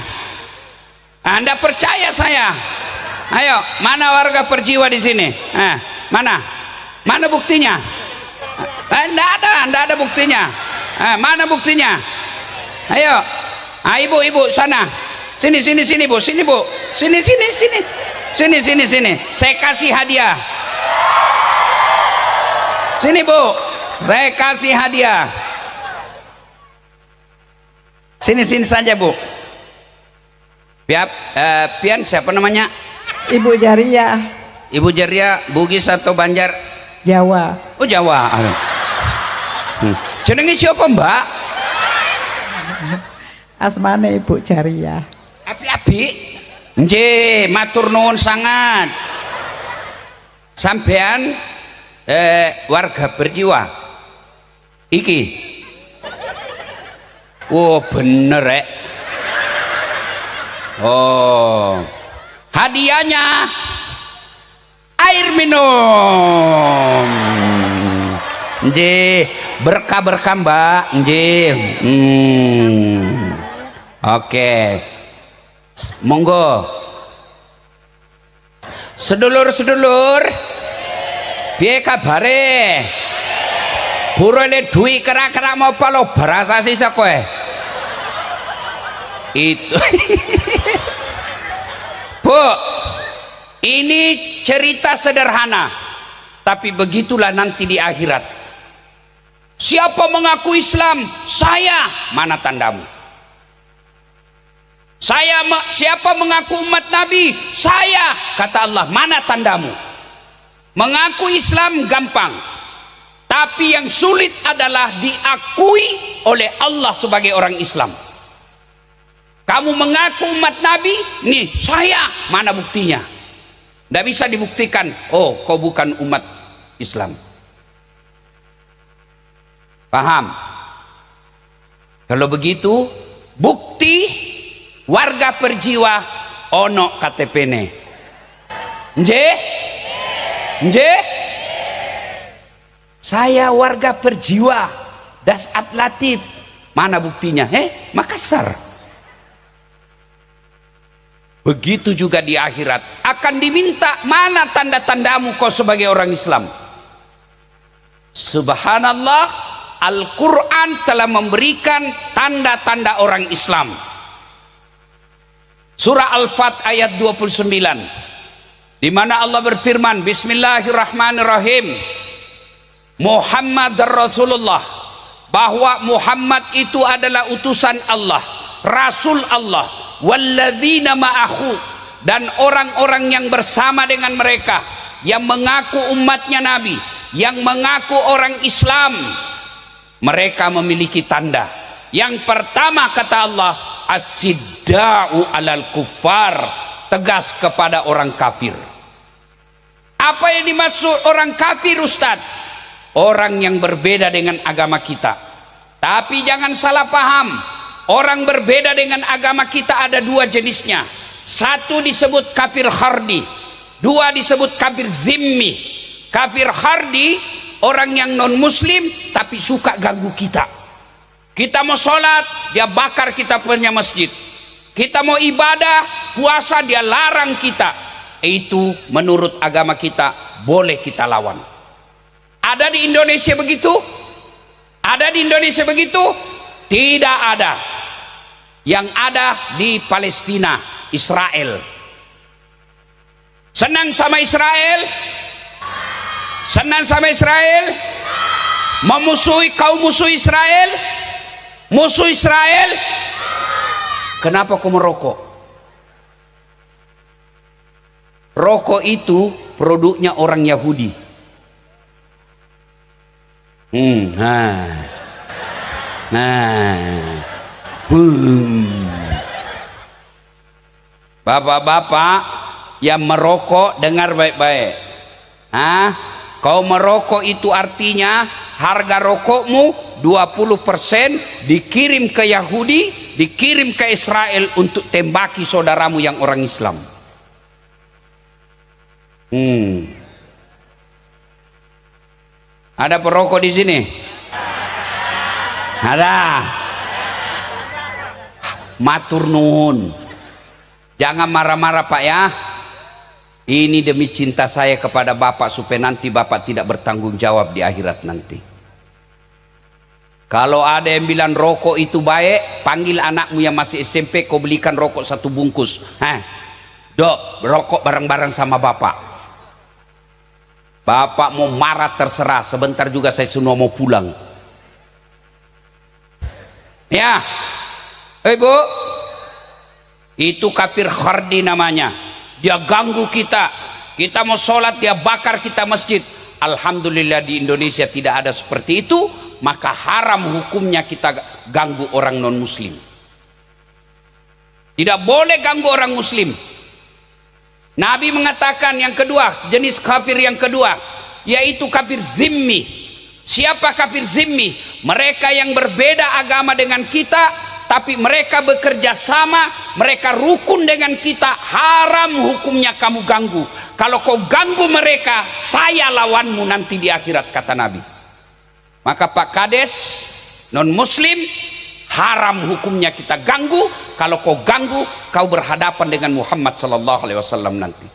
Anda percaya saya? Ayo, mana warga Perjiwa di sini? Mana buktinya? Tidak ada buktinya. Mana buktinya? Ayo, ibu sana, sini Bu, sini Bu, sini. Saya kasih hadiah. Sini Bu, saya kasih hadiah. Sini saja Bu. Pian siapa namanya? Ibu Jaria. Ibu Jaria, Bugis atau Banjar? Jawa. Oh Jawa. Jenenge siapa Mbak? Asmane Ibu Jariah. Api-api. Nggih, matur nuwun sangat. Sampean warga berjiwa. Iki. Oh, bener rek. Oh. Hadiahnya air minum. Nggih, berkah-berkah Mbak. Nggih. Oke. Monggo. Sedulur-sedulur, piye kabare? Burole duwi kera-kera apa lo berasa sisa kowe? Itu. Bu, ini cerita sederhana, tapi begitulah nanti di akhirat. Siapa mengaku Islam? Saya. Mana tandamu? Siapa mengaku umat Nabi? Saya. Kata Allah, mana tandamu? Mengaku Islam gampang, tapi yang sulit adalah diakui oleh Allah sebagai orang Islam. Kamu mengaku umat Nabi, nih saya, mana buktinya? Tidak bisa dibuktikan. Oh, kau bukan umat Islam. Paham? Kalau begitu, bukti warga perjiwa ono KTP-ne. Nggih? Nggih? Saya warga perjiwa Das Atlatif. Mana buktinya? Makassar. Begitu juga di akhirat akan diminta, mana tanda-tandamu kau sebagai orang Islam? Subhanallah, Al-Quran telah memberikan tanda-tanda orang Islam. Surah Al-Fat ayat 29, di mana Allah berfirman, Bismillahirrahmanirrahim, Muhammad Rasulullah, bahwa Muhammad itu adalah utusan Allah, Rasul Allah, walladzina ma'ahu, dan orang-orang yang bersama dengan mereka, yang mengaku umatnya Nabi, yang mengaku orang Islam. Mereka memiliki tanda. Yang pertama kata Allah, as-sidda'u alal kuffar, tegas kepada orang kafir. Apa yang dimaksud orang kafir, Ustaz? Orang yang berbeda dengan agama kita. Tapi jangan salah paham, orang berbeda dengan agama kita ada dua jenisnya. Satu disebut kafir hardi, dua disebut kafir zimmi. Kafir hardi, orang yang non muslim tapi suka ganggu kita. Kita mau sholat, dia bakar kita punya masjid. Kita mau ibadah, puasa, dia larang kita. Itu menurut agama kita boleh kita lawan. Ada di Indonesia begitu? Ada di Indonesia begitu? Tidak ada. Yang ada di Palestina, Israel. Senang sama Israel? Senang sama Israel? Memusuhi kaum musuh Israel? Musuh Israel? Kenapa kau merokok? Rokok itu produknya orang Yahudi. Bapak-bapak yang merokok, dengar baik-baik. Kau merokok itu artinya harga rokokmu 20% dikirim ke Yahudi, dikirim ke Israel untuk tembaki saudaramu yang orang Islam. Ada perokok di sini? Ada. Matur nuwun. Jangan marah-marah Pak ya. Ini demi cinta saya kepada Bapak supaya nanti Bapak tidak bertanggung jawab di akhirat nanti. Kalau ada yang bilang rokok itu baik, panggil anakmu yang masih SMP, kau belikan rokok 1 bungkus. Dok, rokok bareng-bareng sama Bapak. Bapak mau marah terserah, sebentar juga saya semua mau pulang. Ya, Bu, itu kafir khardi namanya. Dia ganggu kita, mau sholat dia bakar kita masjid. Alhamdulillah di Indonesia tidak ada seperti itu. maka haram hukumnya kita ganggu orang non muslim. Tidak boleh ganggu orang muslim. Nabi mengatakan yang kedua, jenis kafir yang kedua, yaitu kafir zimmi. Siapa kafir zimmi? Mereka yang berbeda agama dengan kita, tapi mereka bekerja sama, mereka rukun dengan kita. Haram hukumnya kamu ganggu. Kalau kau ganggu mereka, saya lawanmu nanti di akhirat, kata Nabi. Maka Pak Kades, non muslim, haram hukumnya kita ganggu. Kalau kau ganggu, kau berhadapan dengan Muhammad sallallahu alaihi wasallam nanti.